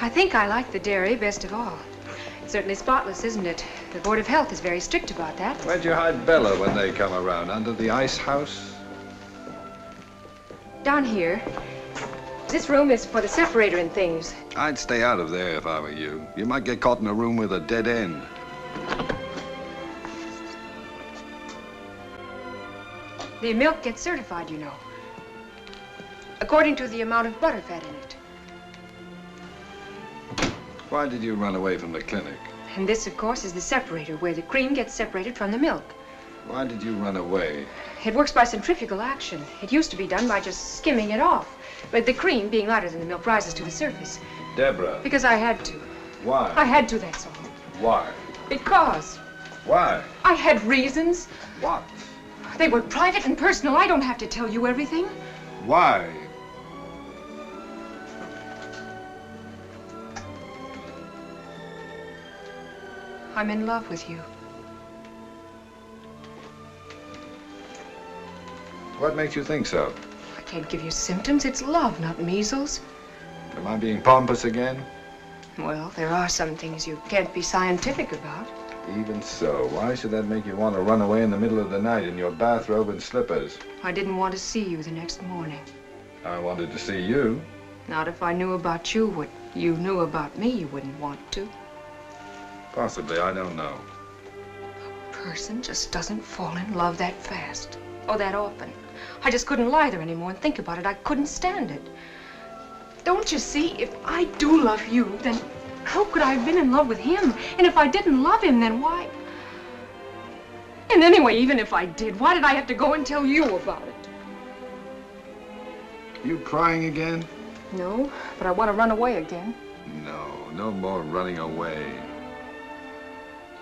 I think I like the dairy best of all. It's certainly spotless, isn't it? The Board of Health is very strict about that. Where'd you hide Bella when they come around? Under the ice house? Down here. This room is for the separator and things. I'd stay out of there if I were you. You might get caught in a room with a dead end. The milk gets certified, you know, according to the amount of butter fat in it. Why did you run away from the clinic? And this, of course, is the separator, where the cream gets separated from the milk. Why did you run away? It works by centrifugal action. It used to be done by just skimming it off. But the cream, being lighter than the milk, rises to the surface. Deborah. Because I had to. Why? I had to, that's all. Why? Because. Why? I had reasons. What? They were private and personal. I don't have to tell you everything. Why? I'm in love with you. What makes you think so? I can't give you symptoms. It's love, not measles. Am I being pompous again? Well, there are some things you can't be scientific about. Even so, why should that make you want to run away in the middle of the night in your bathrobe and slippers? I didn't want to see you the next morning. I wanted to see you. Not if I knew about you what you knew about me, you wouldn't want to. Possibly, I don't know. A person just doesn't fall in love that fast. Or that often. I just couldn't lie there anymore and think about it. I couldn't stand it. Don't you see, if I do love you, then how could I have been in love with him? And if I didn't love him, then why? And anyway, even if I did, why did I have to go and tell you about it? You crying again? No, but I want to run away again. No, no more running away.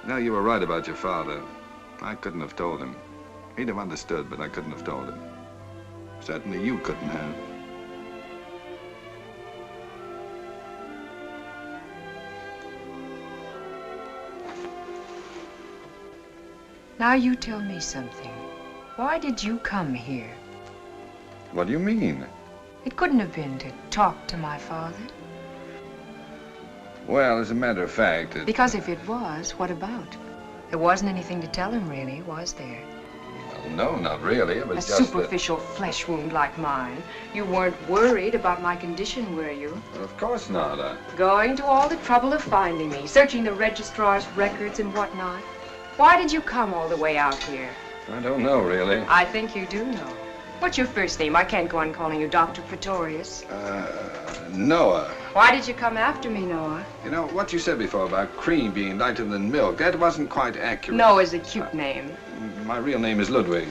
No, you were right about your father. I couldn't have told him. He'd have understood, but I couldn't have told him. Certainly you couldn't have. Now you tell me something. Why did you come here? What do you mean? It couldn't have been to talk to my father. Well, as a matter of fact, Because if it was, what about? There wasn't anything to tell him, really, was there? Well, no, not really. It was A just superficial flesh wound like mine. You weren't worried about my condition, were you? Of course not. Going to all the trouble of finding me, searching the registrar's records and whatnot. Why did you come all the way out here? I don't know, really. I think you do know. What's your first name? I can't go on calling you Dr. Pretorius. Noah. Why did you come after me, Noah? You know, what you said before about cream being lighter than milk, that wasn't quite accurate. Noah's a cute name. My real name is Ludwig.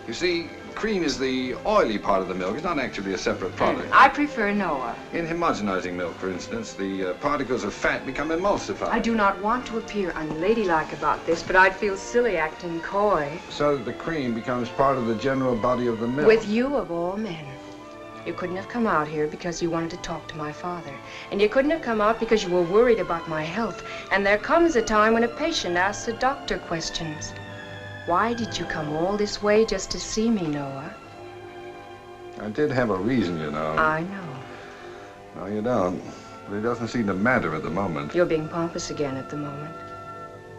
You see, cream is the oily part of the milk. It's not actually a separate product. I prefer Noah. In homogenizing milk, for instance, the particles of fat become emulsified. I do not want to appear unladylike about this, but I'd feel silly acting coy. So that the cream becomes part of the general body of the milk. With you, of all men. You couldn't have come out here because you wanted to talk to my father. And you couldn't have come out because you were worried about my health. And there comes a time when a patient asks a doctor questions. Why did you come all this way just to see me, Noah? I did have a reason, you know. I know. No, you don't. But it doesn't seem to matter at the moment. You're being pompous again at the moment.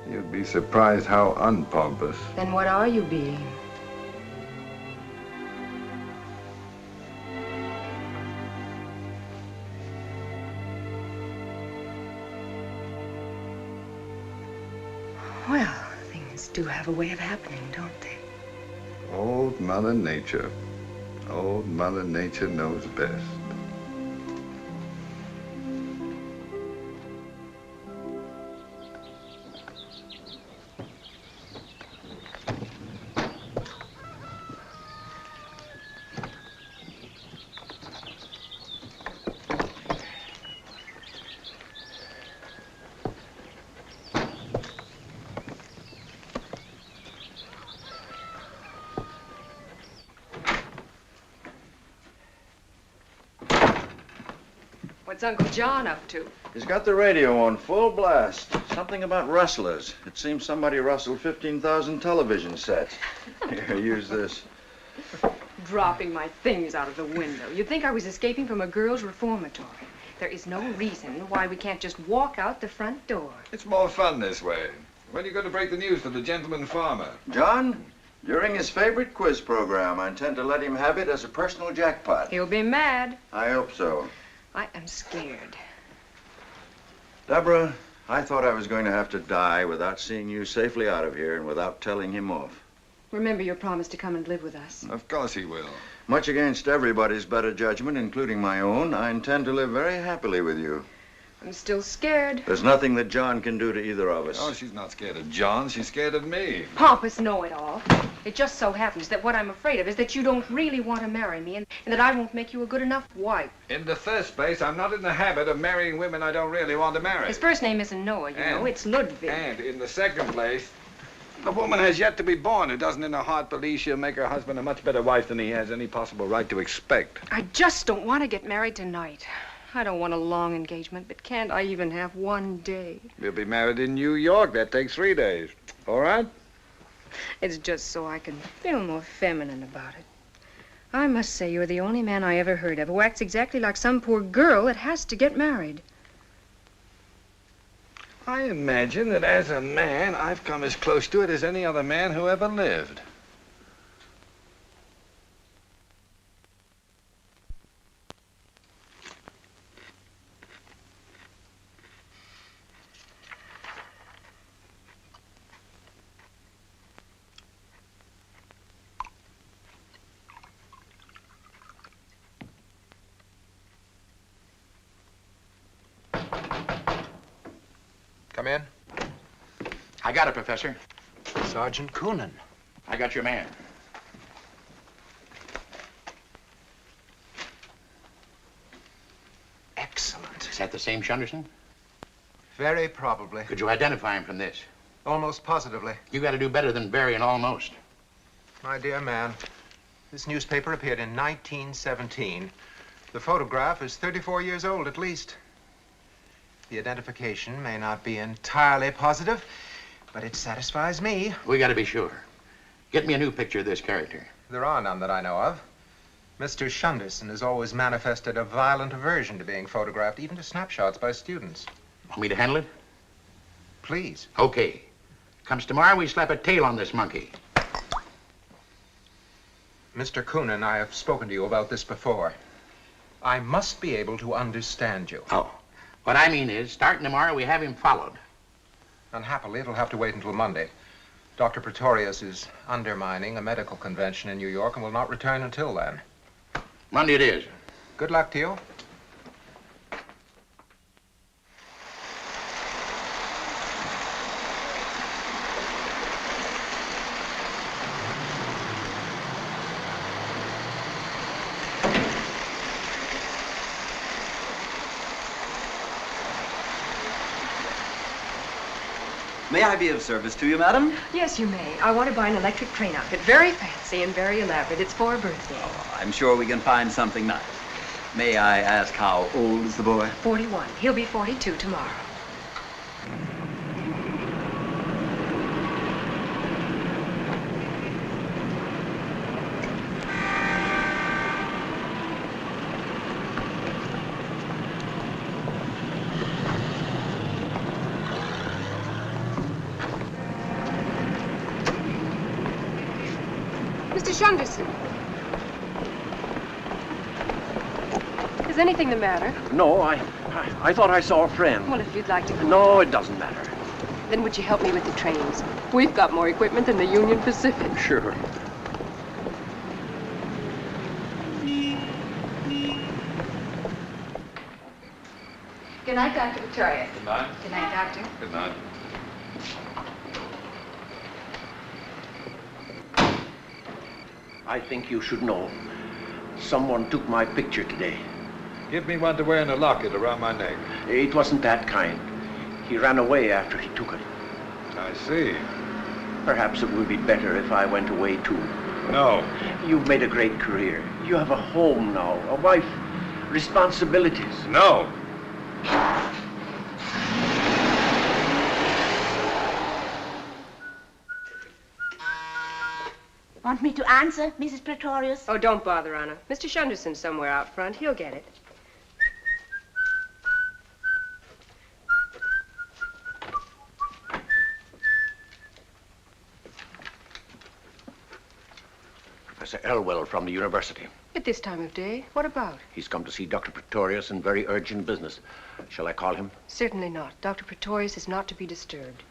You'd be surprised how unpompous. Then what are you being? Well, things do have a way of happening, don't they? Old Mother Nature. Old Mother Nature knows best. What's Uncle John up to? He's got the radio on full blast. Something about rustlers. It seems somebody rustled 15,000 television sets. Here, use this. Dropping my things out of the window. You'd think I was escaping from a girls' reformatory. There is no reason why we can't just walk out the front door. It's more fun this way. When are you going to break the news to the gentleman farmer? John, during his favorite quiz program, I intend to let him have it as a personal jackpot. He'll be mad. I hope so. I am scared. Deborah, I thought I was going to have to die without seeing you safely out of here and without telling him off. Remember your promise to come and live with us. Of course he will. Much against everybody's better judgment, including my own, I intend to live very happily with you. I'm still scared. There's nothing that John can do to either of us. Oh, she's not scared of John. She's scared of me. Pompous know-it-all. It just so happens that what I'm afraid of is that you don't really want to marry me and that I won't make you a good enough wife. In the first place, I'm not in the habit of marrying women I don't really want to marry. His first name isn't Noah, you know. It's Ludwig. And in the second place, a woman has yet to be born who doesn't in her heart believe she'll make her husband a much better wife than he has any possible right to expect. I just don't want to get married tonight. I don't want a long engagement, but can't I even have one day? We'll be married in New York. That takes 3 days. All right? It's just so I can feel more feminine about it. I must say you're the only man I ever heard of who acts exactly like some poor girl that has to get married. I imagine that as a man, I've come as close to it as any other man who ever lived. Come in. I got it, Professor. Sergeant Coonan. I got your man. Excellent. Is that the same Shunderson? Very probably. Could you identify him from this? Almost positively. You got to do better than very and almost. My dear man, this newspaper appeared in 1917. The photograph is 34 years old at least. The identification may not be entirely positive, but it satisfies me. We got to be sure. Get me a new picture of this character. There are none that I know of. Mr. Shunderson has always manifested a violent aversion to being photographed, even to snapshots by students. Want me to handle it? Please. Okay. Comes tomorrow, we slap a tail on this monkey. Mr. Coonan, I have spoken to you about this before. I must be able to understand you. Oh. What I mean is, starting tomorrow, we have him followed. Unhappily, it'll have to wait until Monday. Dr. Prätorius is undermining a medical convention in New York and will not return until then. Monday it is. Good luck to you. May I be of service to you, madam? Yes, you may. I want to buy an electric train outfit. Very fancy and very elaborate. It's for a birthday. Oh, I'm sure we can find something nice. May I ask how old is the boy? 41. He'll be 42 tomorrow. Mr. Shunderson. Is anything the matter? No, I thought I saw a friend. Well, if you'd like to go. No, it doesn't matter. Then would you help me with the trains? We've got more equipment than the Union Pacific. Sure. Good night, Dr. Victoria. Good night. Good night, Doctor. Good night. I think you should know. Someone took my picture today. Give me one to wear in a locket around my neck. It wasn't that kind. He ran away after he took it. I see. Perhaps it would be better if I went away too. No. You've made a great career. You have a home now, a wife, responsibilities. No. Want me to answer, Mrs. Pretorius? Oh, don't bother, Anna. Mr. Shunderson's somewhere out front. He'll get it. Professor Elwell from the university. At this time of day? What about? He's come to see Dr. Pretorius in very urgent business. Shall I call him? Certainly not. Dr. Pretorius is not to be disturbed.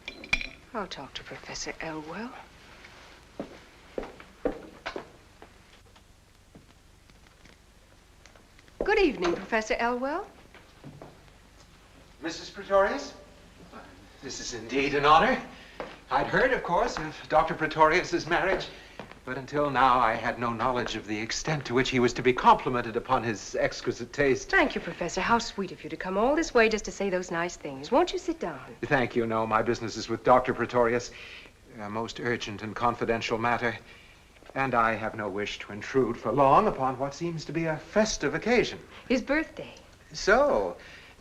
I'll talk to Professor Elwell. Good evening, Professor Elwell. Mrs. Pretorius? This is indeed an honor. I'd heard, of course, of Dr. Pretorius's marriage, but until now I had no knowledge of the extent to which he was to be complimented upon his exquisite taste. Thank you, Professor. How sweet of you to come all this way just to say those nice things. Won't you sit down? Thank you. No, my business is with Dr. Pretorius. A most urgent and confidential matter. And I have no wish to intrude for long upon what seems to be a festive occasion. His birthday. So,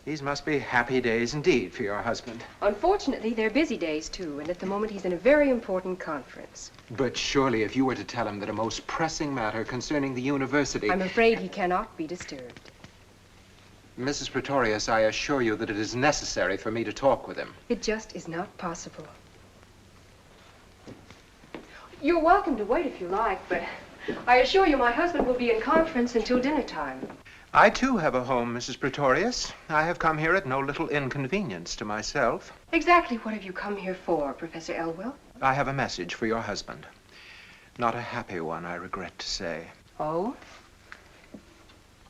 these must be happy days indeed for your husband. Unfortunately, they're busy days, too, and at the moment he's in a very important conference. But surely if you were to tell him that a most pressing matter concerning the university... I'm afraid he cannot be disturbed. Mrs. Pretorius, I assure you that it is necessary for me to talk with him. It just is not possible. You're welcome to wait if you like, but I assure you my husband will be in conference until dinner time. I, too, have a home, Mrs. Pretorius. I have come here at no little inconvenience to myself. Exactly what have you come here for, Professor Elwell? I have a message for your husband. Not a happy one, I regret to say. Oh?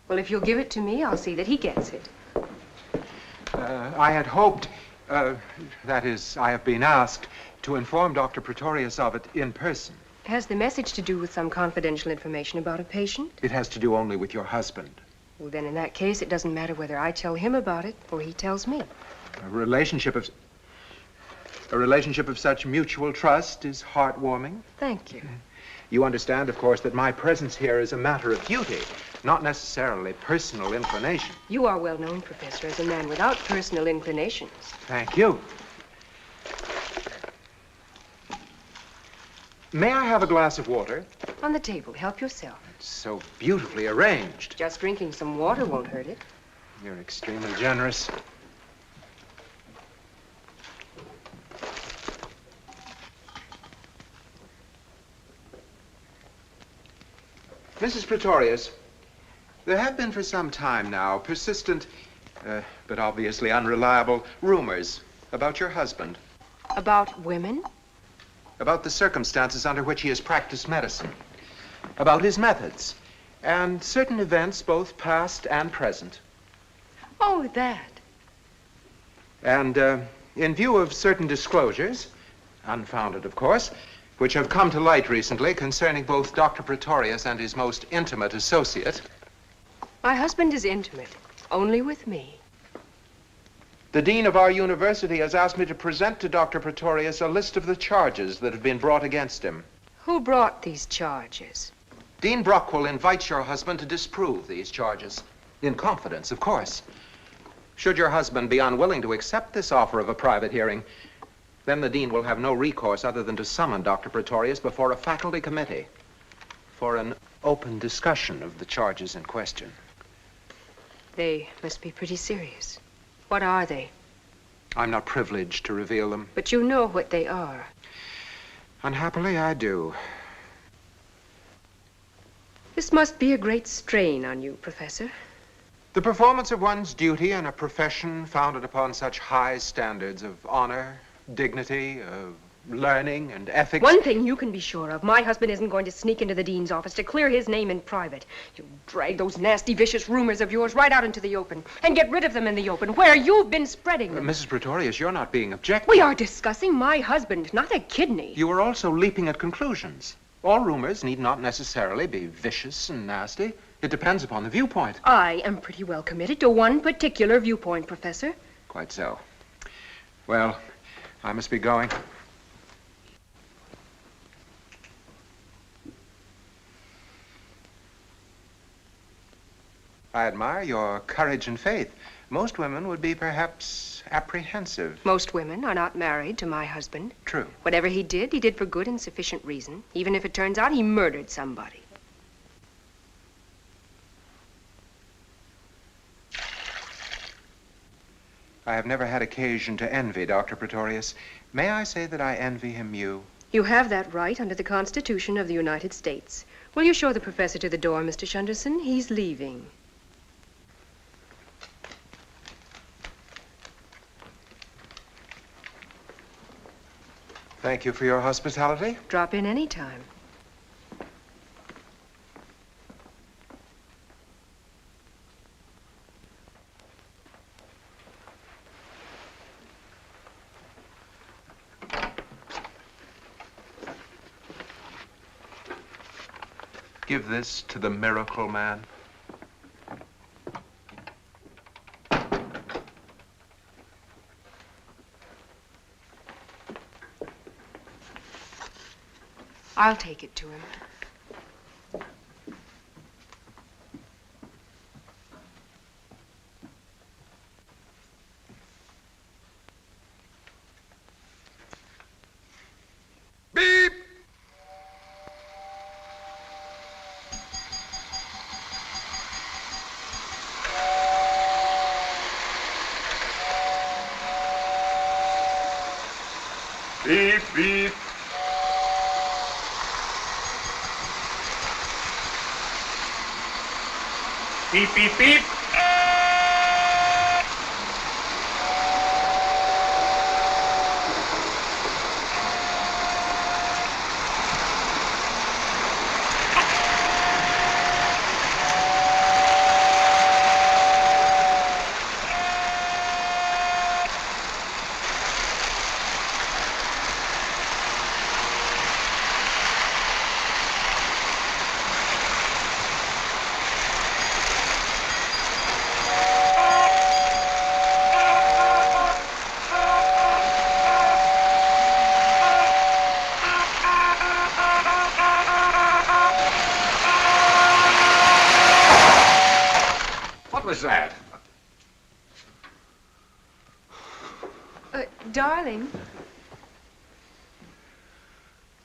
Well, if you'll give it to me, I'll see that he gets it. I had hoped, that is, I have been asked to inform Dr. Pretorius of it in person. Has the message to do with some confidential information about a patient? It has to do only with your husband. Well, then in that case, it doesn't matter whether I tell him about it or he tells me. A relationship of such mutual trust is heartwarming. Thank you. You understand, of course, that my presence here is a matter of duty, not necessarily personal inclination. You are well known, Professor, as a man without personal inclinations. Thank you. May I have a glass of water? On the table. Help yourself. It's so beautifully arranged. Just drinking some water won't hurt it. You're extremely generous. Mrs. Pretorius, there have been for some time now persistent, but obviously unreliable, rumors about your husband. About women? About the circumstances under which he has practiced medicine. About his methods. And certain events, both past and present. Oh, that. And in view of certain disclosures, unfounded of course, which have come to light recently concerning both Dr. Pretorius and his most intimate associate. My husband is intimate, only with me. The dean of our university has asked me to present to Dr. Pretorius a list of the charges that have been brought against him. Who brought these charges? Dean Brockwell invites your husband to disprove these charges. In confidence, of course. Should your husband be unwilling to accept this offer of a private hearing, then the dean will have no recourse other than to summon Dr. Pretorius before a faculty committee for an open discussion of the charges in question. They must be pretty serious. What are they? I'm not privileged to reveal them. But you know what they are. Unhappily, I do. This must be a great strain on you, Professor. The performance of one's duty in a profession founded upon such high standards of honor, dignity, learning, and ethics. One thing you can be sure of, my husband isn't going to sneak into the dean's office to clear his name in private. You'll drag those nasty, vicious rumors of yours right out into the open and get rid of them in the open, where you've been spreading them. Mrs. Pretorius, you're not being objective. We are discussing my husband, not a kidney. You are also leaping at conclusions. All rumors need not necessarily be vicious and nasty. It depends upon the viewpoint. I am pretty well committed to one particular viewpoint, Professor. Quite so. Well, I must be going. I admire your courage and faith. Most women would be perhaps apprehensive. Most women are not married to my husband. True. Whatever he did for good and sufficient reason, even if it turns out he murdered somebody. I have never had occasion to envy Dr. Pretorius. May I say that I envy him you? You have that right under the Constitution of the United States. Will you show the professor to the door, Mr. Shunderson? He's leaving. Thank you for your hospitality. Drop in any time. Give this to the miracle man. I'll take it to him. Beep, beep, beep. was that? Darling.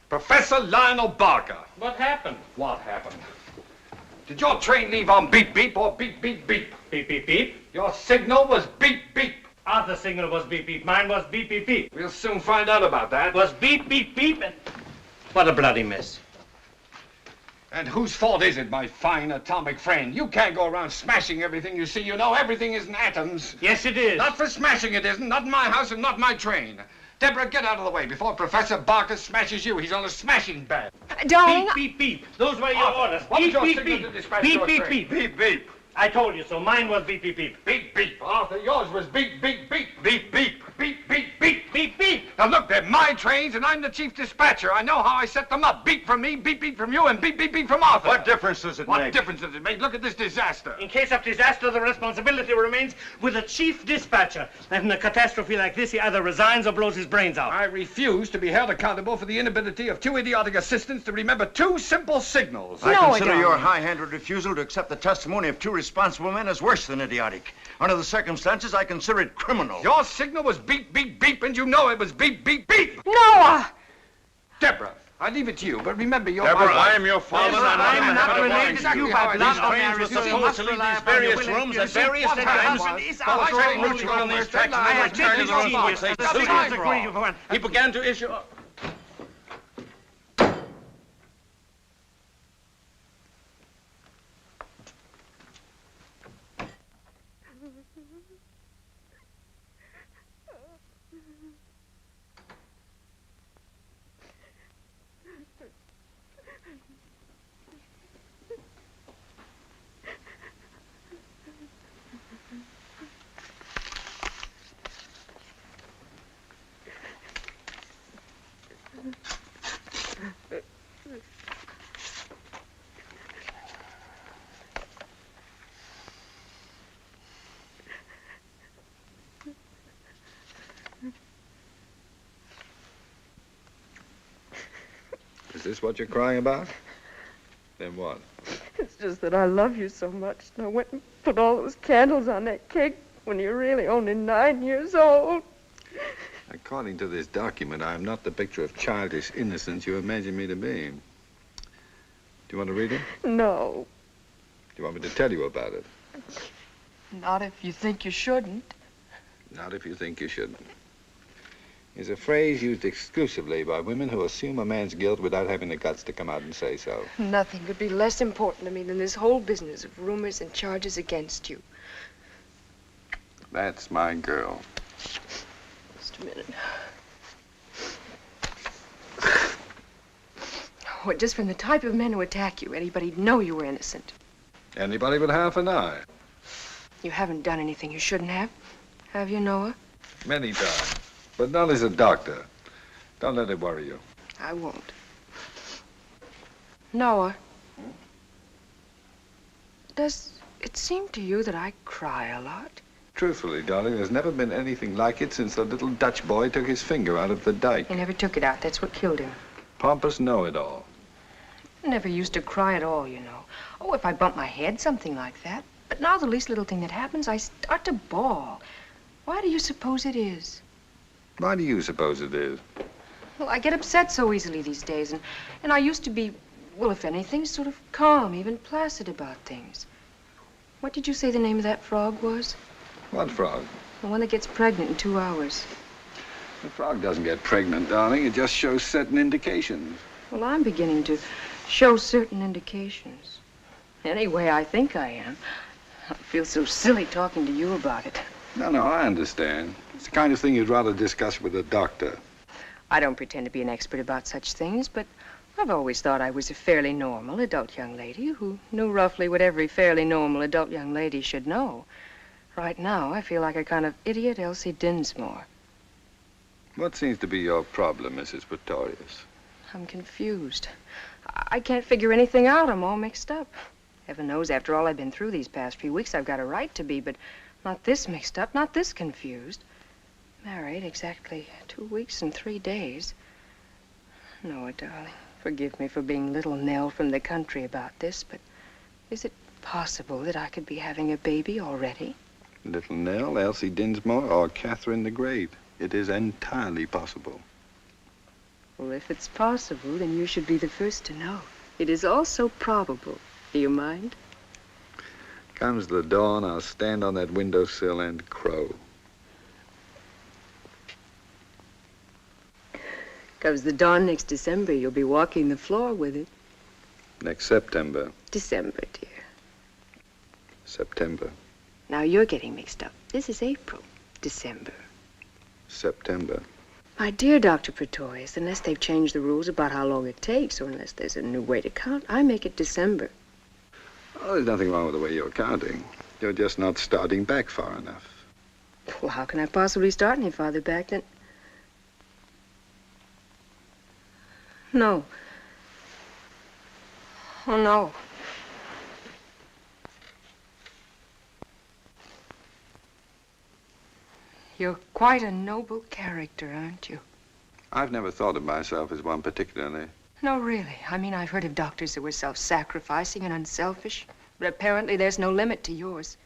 Professor Lionel Barker. What happened? What happened? Did your train leave on beep beep or beep beep beep? Beep beep beep. Your signal was beep beep. Arthur's signal was beep beep. Mine was beep beep beep. We'll soon find out about that. It was beep beep beep and... What a bloody mess. And whose fault is it, my fine atomic friend? You can't go around smashing everything you see. You know everything isn't atoms. Yes, it is. Not for smashing it isn't. Not in my house and not my train. Deborah, get out of the way before Professor Barker smashes you. He's on a smashing ban. Darling. Beep, beep, beep. Those were your orders. What Beep, was your beep, signal beep. to dispatch Beep, your beep, train? beep. Beep, beep. I told you so. Mine was beep, beep, beep. Beep, beep. Arthur, yours was beep, beep, beep. Beep, beep. Beep, beep, beep. Beep, beep. Now look, they're my trains and I'm the chief dispatcher. I know how I set them up. Beep from me, beep, beep from you, and beep, beep, beep from Arthur. What difference does it make? What difference does it make? Look at this disaster. In case of disaster, the responsibility remains with the chief dispatcher. And in a catastrophe like this, he either resigns or blows his brains out. I refuse to be held accountable for the inability of two idiotic assistants to remember two simple signals. I consider your high-handed refusal to accept the testimony of two responsible men as worse than idiotic. Under the circumstances, I consider it criminal. Your signal was beep, beep, beep, and you know it was beep, beep, beep. Noah! Deborah, I leave it to you, but remember you're Deborah, my wife. I am your father. I'm not related to you by blood or These trains were supposed to leave these various rooms at various times. On these tracks, and they returned to their own spots. They suited. He began to issue... Is this what you're crying about? Then what? It's just that I love you so much, and I went and put all those candles on that cake when you're really only 9 years old. According to this document, I am not the picture of childish innocence you imagine me to be. Do you want to read it? No. Do you want me to tell you about it? Not if you think you shouldn't. Not if you think you shouldn't. Is a phrase used exclusively by women who assume a man's guilt without having the guts to come out and say so. Nothing could be less important to me than this whole business of rumors and charges against you. That's my girl. Just a minute. Oh, just from the type of men who attack you, anybody'd know you were innocent. Anybody with half an eye. You haven't done anything you shouldn't have you, Noah? Many times. But not as a doctor. Don't let it worry you. I won't. Noah, does it seem to you that I cry a lot? Truthfully, darling, there's never been anything like it since the little Dutch boy took his finger out of the dike. He never took it out. That's what killed him. Pompous know-it-all. I never used to cry at all, you know. Oh, if I bump my head, something like that. But now the least little thing that happens, I start to bawl. Why do you suppose it is? Why do you suppose it is? Well, I get upset so easily these days, and I used to be, well, if anything, sort of calm, even placid about things. What did you say the name of that frog was? What frog? The one that gets pregnant in 2 hours. The frog doesn't get pregnant, darling. It just shows certain indications. Well, I'm beginning to show certain indications. Anyway, I think I am. I feel so silly talking to you about it. No, I understand. It's the kind of thing you'd rather discuss with a doctor. I don't pretend to be an expert about such things, but I've always thought I was a fairly normal adult young lady who knew roughly what every fairly normal adult young lady should know. Right now, I feel like a kind of idiot Elsie Dinsmore. What seems to be your problem, Mrs. Pretorius? I'm confused. I can't figure anything out. I'm all mixed up. Heaven knows, after all I've been through these past few weeks, I've got a right to be, but not this mixed up, not this confused. Married exactly 2 weeks and 3 days. Noah, darling, forgive me for being little Nell from the country about this, but is it possible that I could be having a baby already? Little Nell, Elsie Dinsmore, or Catherine the Great? It is entirely possible. Well, if it's possible, then you should be the first to know. It is also probable. Do you mind? Comes the dawn, I'll stand on that windowsill and crow. Comes the dawn next December, you'll be walking the floor with it. Next September. December, dear. September. Now you're getting mixed up. This is April. December. September. My dear Dr. Pretorius, unless they've changed the rules about how long it takes, or unless there's a new way to count, I make it December. Oh, there's nothing wrong with the way you're counting. You're just not starting back far enough. Well, how can I possibly start any farther back than... No. Oh, no. You're quite a noble character, aren't you? I've never thought of myself as one particularly. No, really. I mean, I've heard of doctors who were self-sacrificing and unselfish, but apparently there's no limit to yours.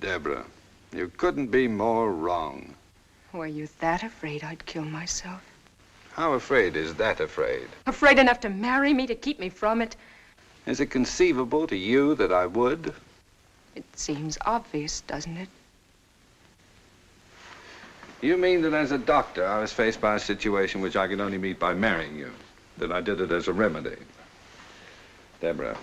Deborah, you couldn't be more wrong. Were you that afraid I'd kill myself? How afraid is that afraid? Afraid enough to marry me, to keep me from it? Is it conceivable to you that I would? It seems obvious, doesn't it? You mean that as a doctor, I was faced by a situation which I could only meet by marrying you? That I did it as a remedy? Deborah,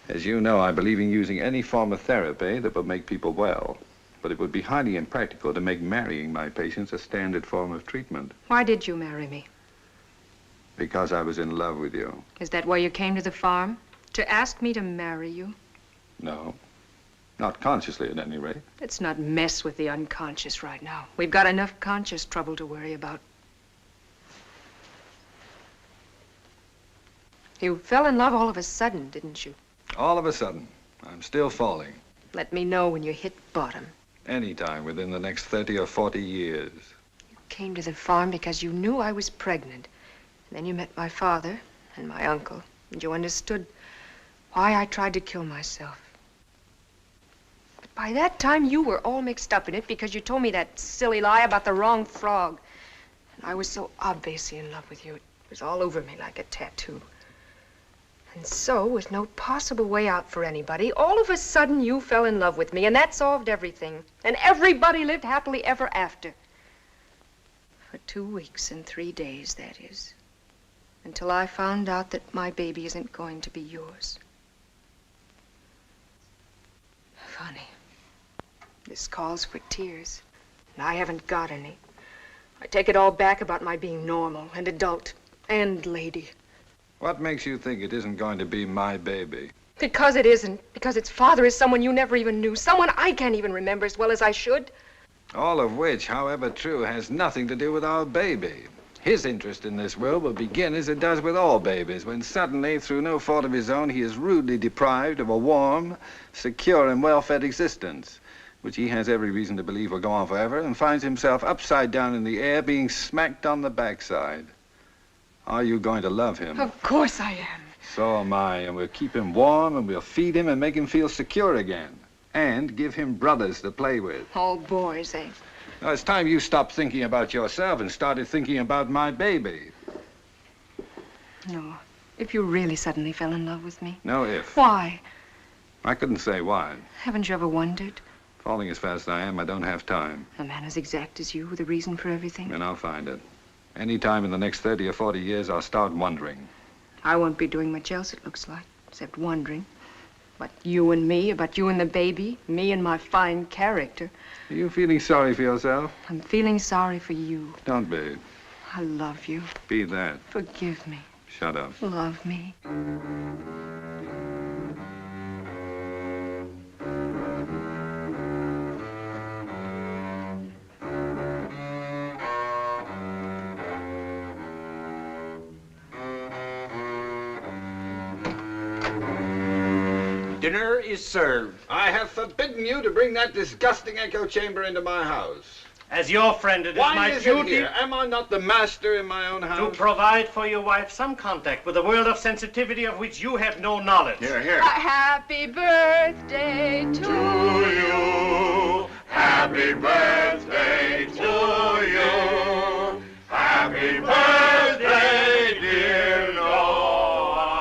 as you know, I believe in using any form of therapy that will make people well. But it would be highly impractical to make marrying my patients a standard form of treatment. Why did you marry me? Because I was in love with you. Is that why you came to the farm? To ask me to marry you? No. Not consciously, at any rate. Let's not mess with the unconscious right now. We've got enough conscious trouble to worry about. You fell in love all of a sudden, didn't you? All of a sudden. I'm still falling. Let me know when you hit bottom. Anytime within the next 30 or 40 years. You came to the farm because you knew I was pregnant. And then you met my father and my uncle, and you understood why I tried to kill myself. But by that time, you were all mixed up in it because you told me that silly lie about the wrong frog. And I was so obviously in love with you. It was all over me like a tattoo. And so, with no possible way out for anybody, all of a sudden you fell in love with me, and that solved everything. And everybody lived happily ever after. For 2 weeks and 3 days, that is. Until I found out that my baby isn't going to be yours. Funny. This calls for tears, and I haven't got any. I take it all back about my being normal and adult and lady. What makes you think it isn't going to be my baby? Because it isn't. Because its father is someone you never even knew. Someone I can't even remember as well as I should. All of which, however true, has nothing to do with our baby. His interest in this world will begin as it does with all babies, when suddenly, through no fault of his own, he is rudely deprived of a warm, secure, and well-fed existence, which he has every reason to believe will go on forever, and finds himself upside down in the air, being smacked on the backside. Are you going to love him? Of course I am. So am I, and we'll keep him warm, and we'll feed him and make him feel secure again. And give him brothers to play with. All boys, eh? Now, it's time you stopped thinking about yourself and started thinking about my baby. No. If you really suddenly fell in love with me. No if. Why? I couldn't say why. Haven't you ever wondered? Falling as fast as I am, I don't have time. A man as exact as you with a reason for everything? And I'll find it. Any time in the next 30 or 40 years, I'll start wondering. I won't be doing much else, it looks like, except wondering. About you and me, about you and the baby, me and my fine character. Are you feeling sorry for yourself? I'm feeling sorry for you. Don't be. I love you. Be that. Forgive me. Shut up. Love me. Dinner is served. I have forbidden you to bring that disgusting echo chamber into my house. As your friend, it is my duty. Am I not the master in my own to house? provide for your wife some contact with a world of sensitivity of which you have no knowledge. Here, here. A happy birthday to you. Happy birthday to you. Happy birthday, dear Noah.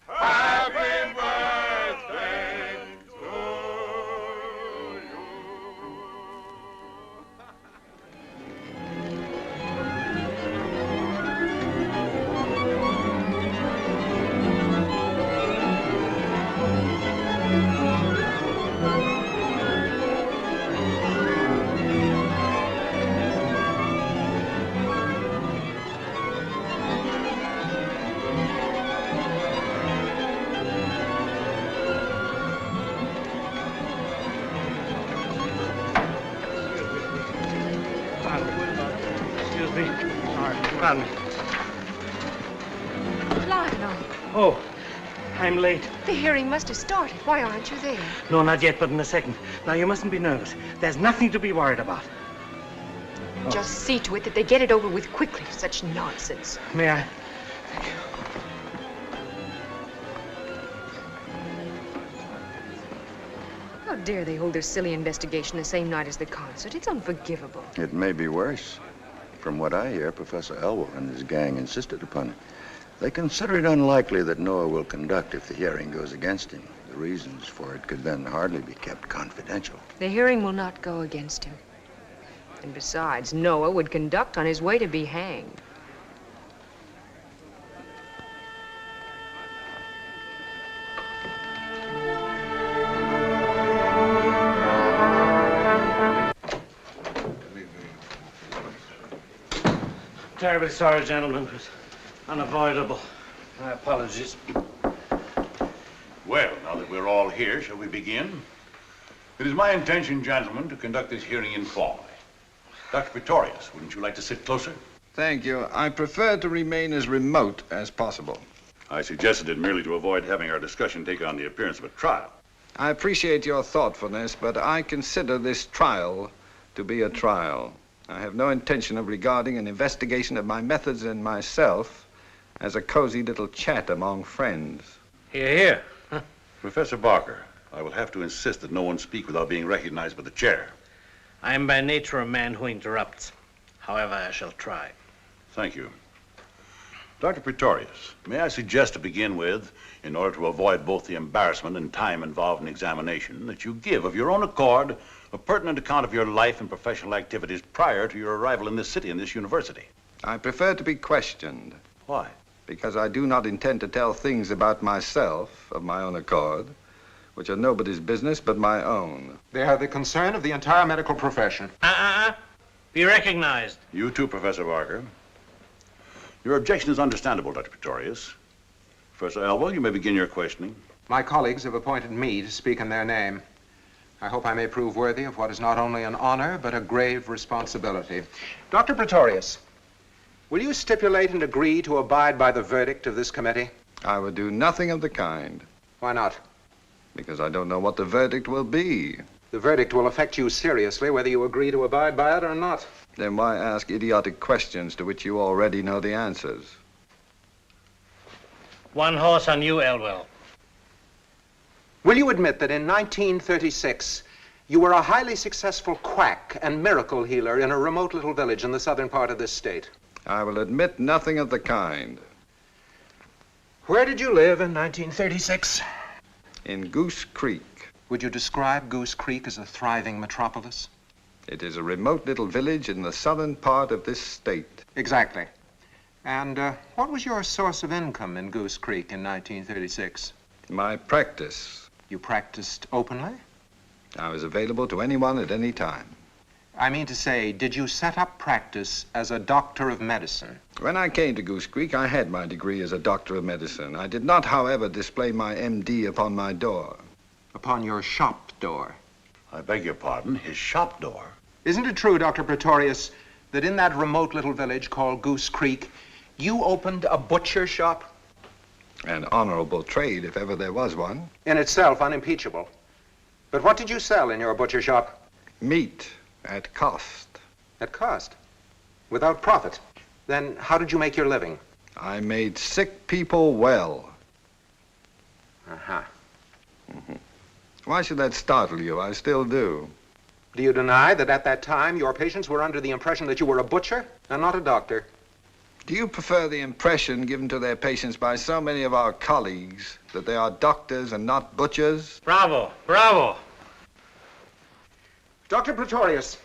Happy birthday to you. Excuse me. Sorry. Pardon me. Lionel, Oh, I'm late. the hearing must have started. Why aren't you there? No, not yet, but in a second. Now, you mustn't be nervous. There's nothing to be worried about. Just see to it that they get it over with quickly. Such nonsense. May I? How dare they hold their silly investigation the same night as the concert? It's unforgivable. It may be worse. From what I hear, Professor Elwell and his gang insisted upon it. They consider it unlikely that Noah will conduct if the hearing goes against him. The reasons for it could then hardly be kept confidential. The hearing will not go against him. And besides, Noah would conduct on his way to be hanged. Terribly sorry, gentlemen. It was unavoidable. My apologies. Well, now that we're all here, shall we begin? It is my intention, gentlemen, to conduct this hearing informally. Dr. Pretorius, wouldn't you like to sit closer? Thank you. I prefer to remain as remote as possible. I suggested it merely to avoid having our discussion take on the appearance of a trial. I appreciate your thoughtfulness, but I consider this trial to be a trial. I have no intention of regarding an investigation of my methods and myself as a cozy little chat among friends. Hear, hear. Professor Barker, I will have to insist that no one speak without being recognized by the chair. I am by nature a man who interrupts. However, I shall try. Thank you. Dr. Pretorius, may I suggest to begin with, in order to avoid both the embarrassment and time involved in examination, that you give of your own accord a pertinent account of your life and professional activities prior to your arrival in this city and this university. I prefer to be questioned. Why? Because I do not intend to tell things about myself of my own accord, which are nobody's business but my own. They are the concern of the entire medical profession. Be recognized. You too, Professor Barker. Your objection is understandable, Dr. Pretorius. Professor Elwell, you may begin your questioning. My colleagues have appointed me to speak in their name. I hope I may prove worthy of what is not only an honor, but a grave responsibility. Dr. Pretorius, will you stipulate and agree to abide by the verdict of this committee? I would do nothing of the kind. Why not? Because I don't know what the verdict will be. The verdict will affect you seriously, whether you agree to abide by it or not. Then why ask idiotic questions to which you already know the answers? One horse on you, Elwell. Will you admit that in 1936, you were a highly successful quack and miracle healer in a remote little village in the southern part of this state? I will admit nothing of the kind. Where did you live in 1936? In Goose Creek. Would you describe Goose Creek as a thriving metropolis? It is a remote little village in the southern part of this state. Exactly. And what was your source of income in Goose Creek in 1936? My practice. You practiced openly? I was available to anyone at any time. I mean to say, did you set up practice as a doctor of medicine? When I came to Goose Creek, I had my degree as a doctor of medicine. I did not, however, display my MD upon my door. Upon your shop door? I beg your pardon, his shop door? Isn't it true, Dr. Prätorius, that in that remote little village called Goose Creek, you opened a butcher shop? An honorable trade, if ever there was one. In itself, unimpeachable. But what did you sell in your butcher shop? Meat, at cost. At cost? Without profit? Then how did you make your living? I made sick people well. Uh-huh. Why should that startle you? I still do. Do you deny that at that time your patients were under the impression that you were a butcher and not a doctor? Do you prefer the impression given to their patients by so many of our colleagues that they are doctors and not butchers? Bravo, bravo. Dr. Prätorius,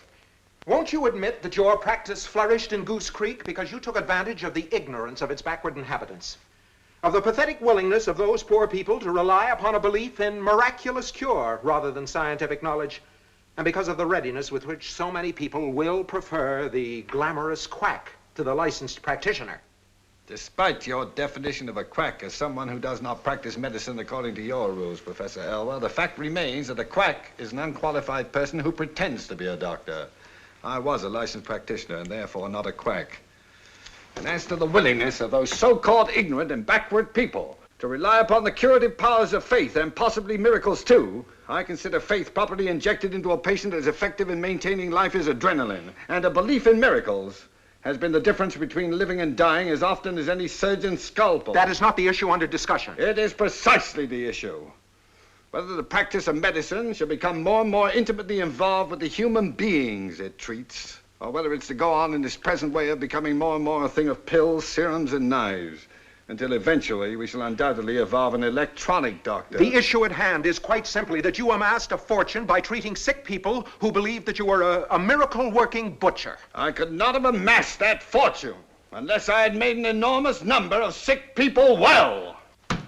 won't you admit that your practice flourished in Goose Creek because you took advantage of the ignorance of its backward inhabitants, of the pathetic willingness of those poor people to rely upon a belief in miraculous cure rather than scientific knowledge, and because of the readiness with which so many people will prefer the glamorous quack to the licensed practitioner? Despite your definition of a quack as someone who does not practice medicine according to your rules, Professor Elwell, the fact remains that a quack is an unqualified person who pretends to be a doctor. I was a licensed practitioner and therefore not a quack. And as to the willingness of those so-called ignorant and backward people to rely upon the curative powers of faith and possibly miracles too, I consider faith properly injected into a patient as effective in maintaining life as adrenaline, and a belief in miracles has been the difference between living and dying as often as any surgeon's scalpel. That is not the issue under discussion. It is precisely the issue. Whether the practice of medicine shall become more and more intimately involved with the human beings it treats, or whether it's to go on in this present way of becoming more and more a thing of pills, serums, and knives, until eventually we shall undoubtedly evolve an electronic doctor. The issue at hand is quite simply that you amassed a fortune by treating sick people who believed that you were a miracle-working butcher. I could not have amassed that fortune unless I had made an enormous number of sick people well.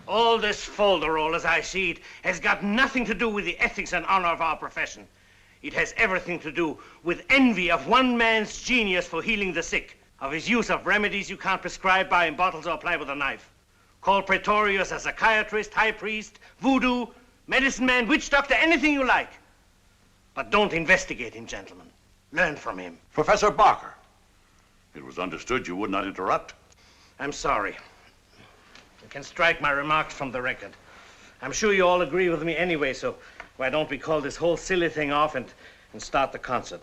All this folderol, as I see it, has got nothing to do with the ethics and honor of our profession. It has everything to do with envy of one man's genius for healing the sick, of his use of remedies you can't prescribe, buy in bottles, or apply with a knife. Call Prätorius a psychiatrist, high priest, voodoo, medicine man, witch doctor, anything you like. But don't investigate him, gentlemen. Learn from him. Professor Barker, it was understood you would not interrupt. I'm sorry. You can strike my remarks from the record. I'm sure you all agree with me anyway, so why don't we call this whole silly thing off and start the concert?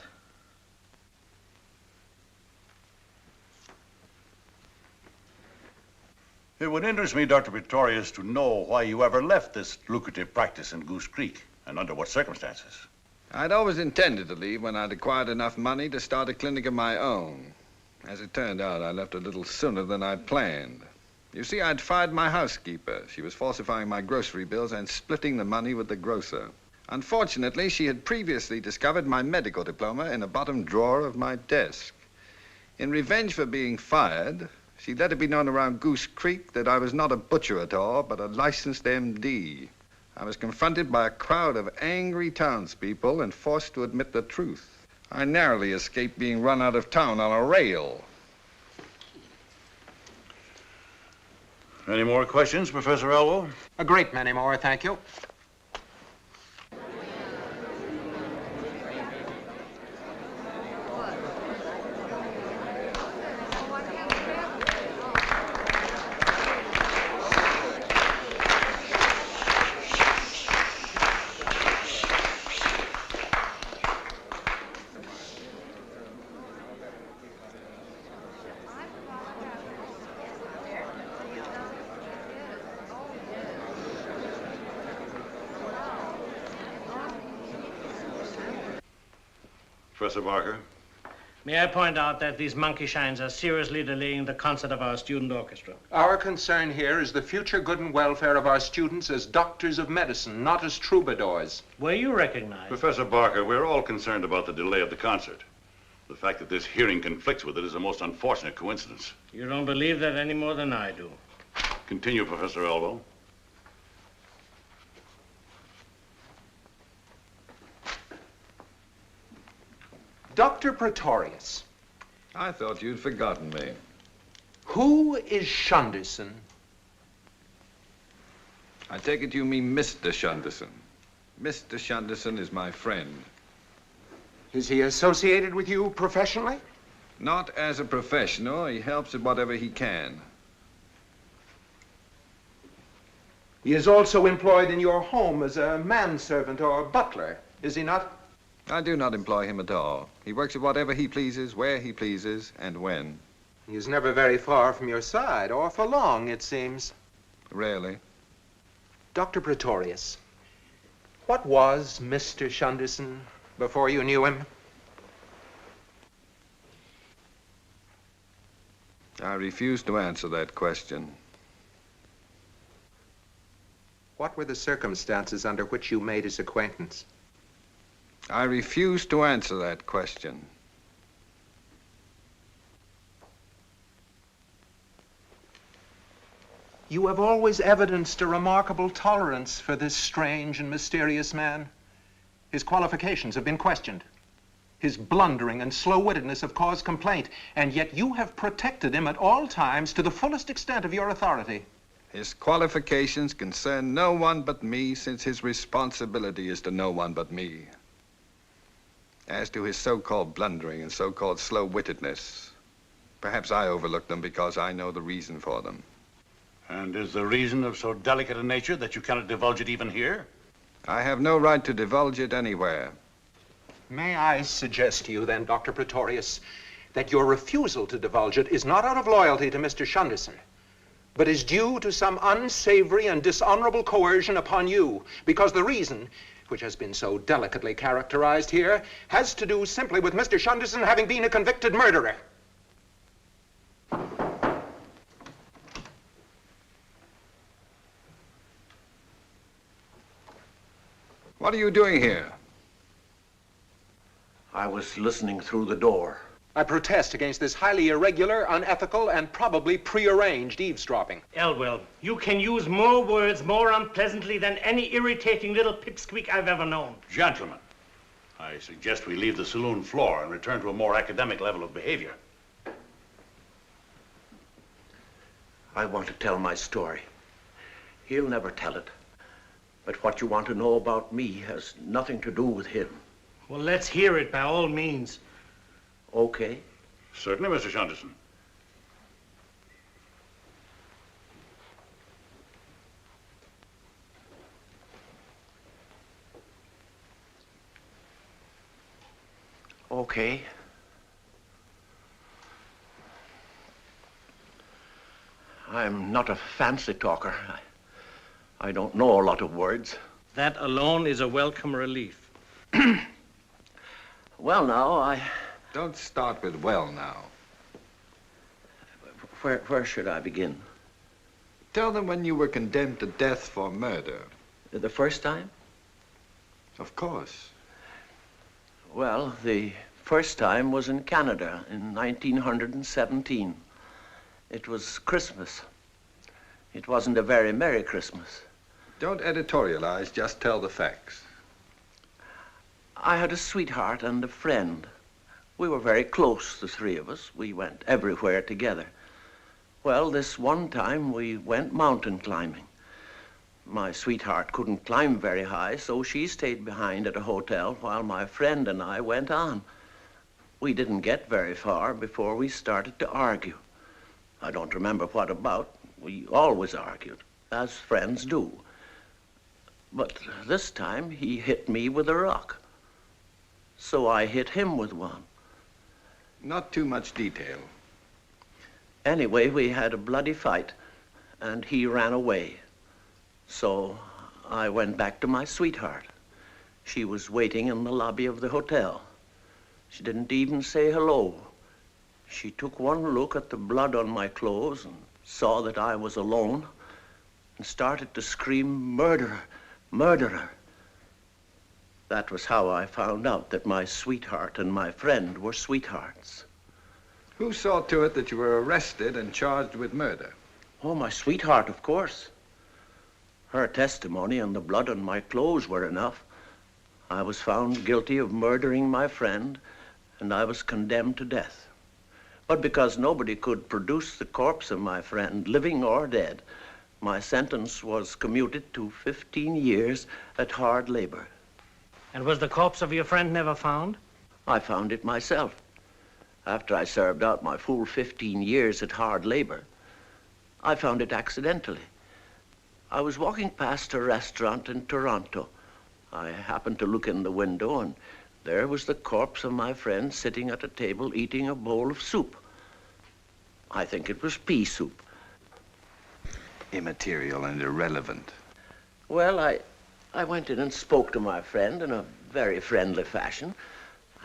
It would interest me, Dr. Prätorius, to know why you ever left this lucrative practice in Goose Creek, and under what circumstances. I'd always intended to leave when I'd acquired enough money to start a clinic of my own. As it turned out, I left a little sooner than I'd planned. You see, I'd fired my housekeeper. She was falsifying my grocery bills and splitting the money with the grocer. Unfortunately, she had previously discovered my medical diploma in a bottom drawer of my desk. In revenge for being fired, she let it be known around Goose Creek that I was not a butcher at all, but a licensed MD. I was confronted by a crowd of angry townspeople and forced to admit the truth. I narrowly escaped being run out of town on a rail. Any more questions, Professor Elwell? A great many more, thank you. Professor Barker. May I point out that these monkey shines are seriously delaying the concert of our student orchestra? Our concern here is the future good and welfare of our students as doctors of medicine, not as troubadours. Were you recognized? Professor Barker, we're all concerned about the delay of the concert. The fact that this hearing conflicts with it is a most unfortunate coincidence. You don't believe that any more than I do. Continue, Professor Elwell. Dr. Pretorius. I thought you'd forgotten me. Who is Shunderson? I take it you mean Mr. Shunderson. Mr. Shunderson is my friend. Is he associated with you professionally? Not as a professional. He helps at whatever he can. He is also employed in your home as a manservant or butler, is he not? I do not employ him at all. He works at whatever he pleases, where he pleases, and when. He is never very far from your side, or for long, it seems. Rarely. Dr. Pretorius, what was Mr. Shunderson before you knew him? I refuse to answer that question. What were the circumstances under which you made his acquaintance? I refuse to answer that question. You have always evidenced a remarkable tolerance for this strange and mysterious man. His qualifications have been questioned. His blundering and slow-wittedness have caused complaint, and yet you have protected him at all times to the fullest extent of your authority. His qualifications concern no one but me, since his responsibility is to no one but me. As to his so-called blundering and so-called slow-wittedness, perhaps I overlook them because I know the reason for them. And is the reason of so delicate a nature that you cannot divulge it even here? I have no right to divulge it anywhere. May I suggest to you then, Dr. Pretorius, that your refusal to divulge it is not out of loyalty to Mr. Shunderson, but is due to some unsavory and dishonorable coercion upon you, because the reason, which has been so delicately characterized here, has to do simply with Mr. Shunderson having been a convicted murderer. What are you doing here? I was listening through the door. I protest against this highly irregular, unethical, and probably prearranged eavesdropping. Elwell, you can use more words more unpleasantly than any irritating little pipsqueak I've ever known. Gentlemen, I suggest we leave the saloon floor and return to a more academic level of behavior. I want to tell my story. He'll never tell it. But what you want to know about me has nothing to do with him. Well, let's hear it by all means. Okay. Certainly, Mr. Shunderson. Okay. I'm not a fancy talker. I don't know a lot of words. That alone is a welcome relief. Well, now, Don't start with well now. Where should I begin? Tell them when you were condemned to death for murder. The first time? Of course. Well, the first time was in Canada in 1917. It was Christmas. It wasn't a very Merry Christmas. Don't editorialize, just tell the facts. I had a sweetheart and a friend. We were very close, the three of us. We went everywhere together. Well, this one time we went mountain climbing. My sweetheart couldn't climb very high, so she stayed behind at a hotel while my friend and I went on. We didn't get very far before we started to argue. I don't remember what about. We always argued, as friends do. But this time he hit me with a rock. So I hit him with one. Not too much detail. Anyway, we had a bloody fight, and he ran away. So I went back to my sweetheart. She was waiting in the lobby of the hotel. She didn't even say hello. She took one look at the blood on my clothes and saw that I was alone and started to scream, "Murderer, murderer." That was how I found out that my sweetheart and my friend were sweethearts. Who saw to it that you were arrested and charged with murder? Oh, my sweetheart, of course. Her testimony and the blood on my clothes were enough. I was found guilty of murdering my friend and I was condemned to death. But because nobody could produce the corpse of my friend, living or dead, my sentence was commuted to 15 years at hard labor. And was the corpse of your friend never found? I found it myself. After I served out my full 15 years at hard labor, I found it accidentally. I was walking past a restaurant in Toronto. I happened to look in the window, and there was the corpse of my friend sitting at a table eating a bowl of soup. I think it was pea soup. Immaterial and irrelevant. Well, I went in and spoke to my friend in a very friendly fashion.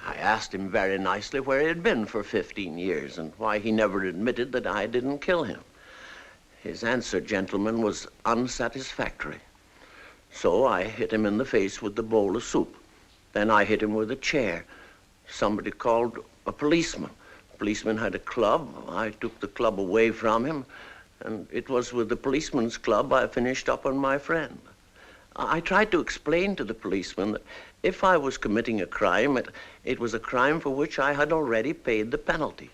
I asked him very nicely where he had been for 15 years and why he never admitted that I didn't kill him. His answer, gentlemen, was unsatisfactory. So I hit him in the face with the bowl of soup. Then I hit him with a chair. Somebody called a policeman. The policeman had a club. I took the club away from him, and it was with the policeman's club I finished up on my friend. I tried to explain to the policeman that if I was committing a crime, it was a crime for which I had already paid the penalty.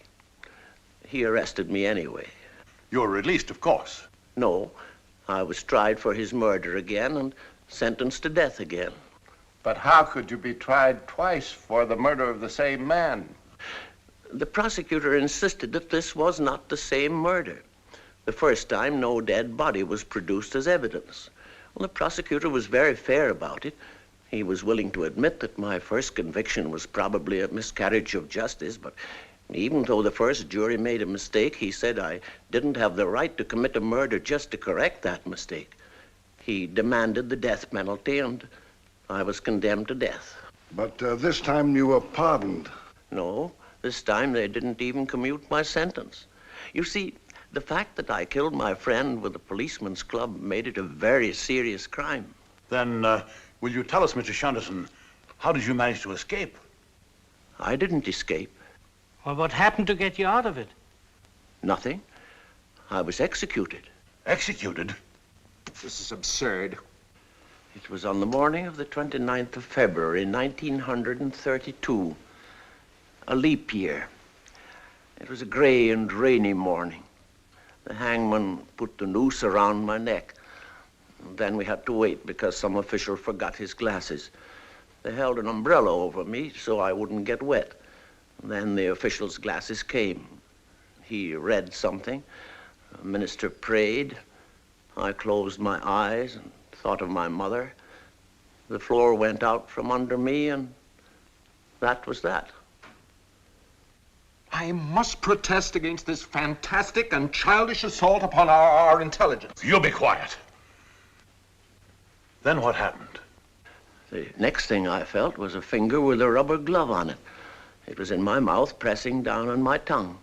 He arrested me anyway. You were released, of course. No, I was tried for his murder again and sentenced to death again. But how could you be tried twice for the murder of the same man? The prosecutor insisted that this was not the same murder. The first time, no dead body was produced as evidence. Well, the prosecutor was very fair about it. He was willing to admit that my first conviction was probably a miscarriage of justice, but even though the first jury made a mistake, he said I didn't have the right to commit a murder just to correct that mistake. He demanded the death penalty, and I was condemned to death. But this time you were pardoned. No, this time they didn't even commute my sentence. You see, the fact that I killed my friend with a policeman's club made it a very serious crime. Then, will you tell us, Mr. Shunderson, how did you manage to escape? I didn't escape. Well, what happened to get you out of it? Nothing. I was executed. Executed? This is absurd. It was on the morning of the 29th of February, 1932, a leap year. It was a gray and rainy morning. The hangman put the noose around my neck. And then we had to wait because some official forgot his glasses. They held an umbrella over me so I wouldn't get wet. And then the official's glasses came. He read something. The minister prayed. I closed my eyes and thought of my mother. The floor went out from under me, and that was that. I must protest against this fantastic and childish assault upon our intelligence. You be quiet. Then what happened? The next thing I felt was a finger with a rubber glove on it. It was in my mouth, pressing down on my tongue.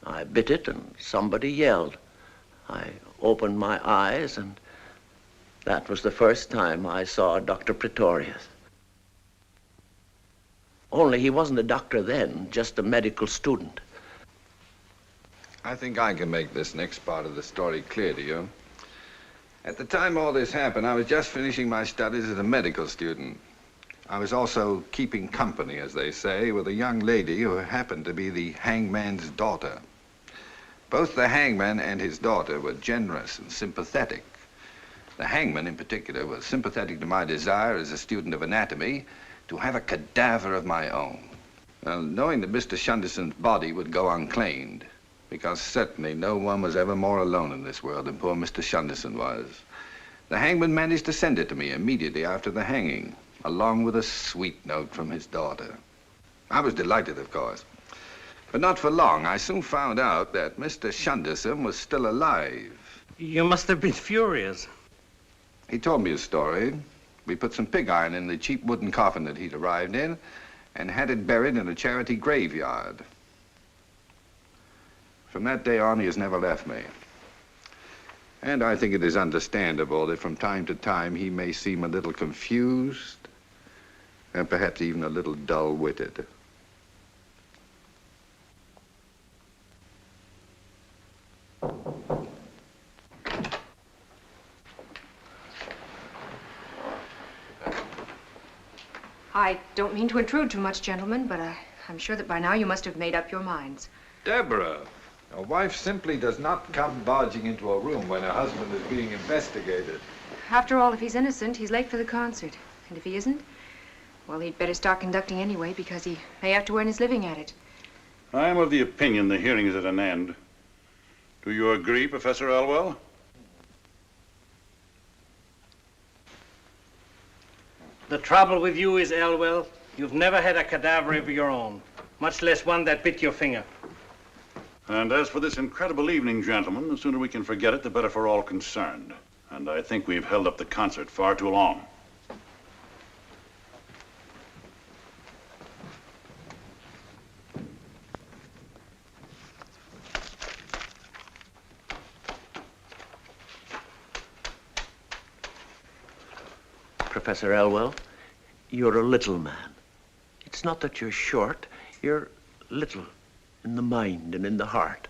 I bit it, and somebody yelled. I opened my eyes, and that was the first time I saw Dr. Prätorius. Only he wasn't a doctor then, just a medical student. I think I can make this next part of the story clear to you. At the time all this happened, I was just finishing my studies as a medical student. I was also keeping company, as they say, with a young lady who happened to be the hangman's daughter. Both the hangman and his daughter were generous and sympathetic. The hangman, in particular, was sympathetic to my desire as a student of anatomy to have a cadaver of my own. Well, knowing that Mr. Shunderson's body would go unclaimed, because certainly no one was ever more alone in this world than poor Mr. Shunderson was, the hangman managed to send it to me immediately after the hanging, along with a sweet note from his daughter. I was delighted, of course. But not for long. I soon found out that Mr. Shunderson was still alive. You must have been furious. He told me his story. We put some pig iron in the cheap wooden coffin that he'd arrived in and had it buried in a charity graveyard. From that day on, he has never left me. And I think it is understandable that from time to time he may seem a little confused and perhaps even a little dull-witted. I don't mean to intrude too much, gentlemen, but I'm sure that by now you must have made up your minds. Deborah, a wife simply does not come barging into a room when her husband is being investigated. After all, if he's innocent, he's late for the concert. And if he isn't, well, he'd better start conducting anyway, because he may have to earn his living at it. I am of the opinion the hearing is at an end. Do you agree, Professor Elwell? The trouble with you is, Elwell, you've never had a cadaver of your own, much less one that bit your finger. And as for this incredible evening, gentlemen, the sooner we can forget it, the better for all concerned. And I think we've held up the concert far too long. Professor Elwell, you're a little man. It's not that you're short, you're little in the mind and in the heart.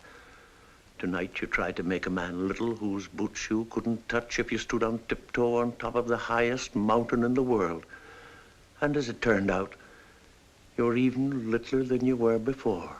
Tonight you tried to make a man little whose boots you couldn't touch if you stood on tiptoe on top of the highest mountain in the world. And as it turned out, you're even littler than you were before.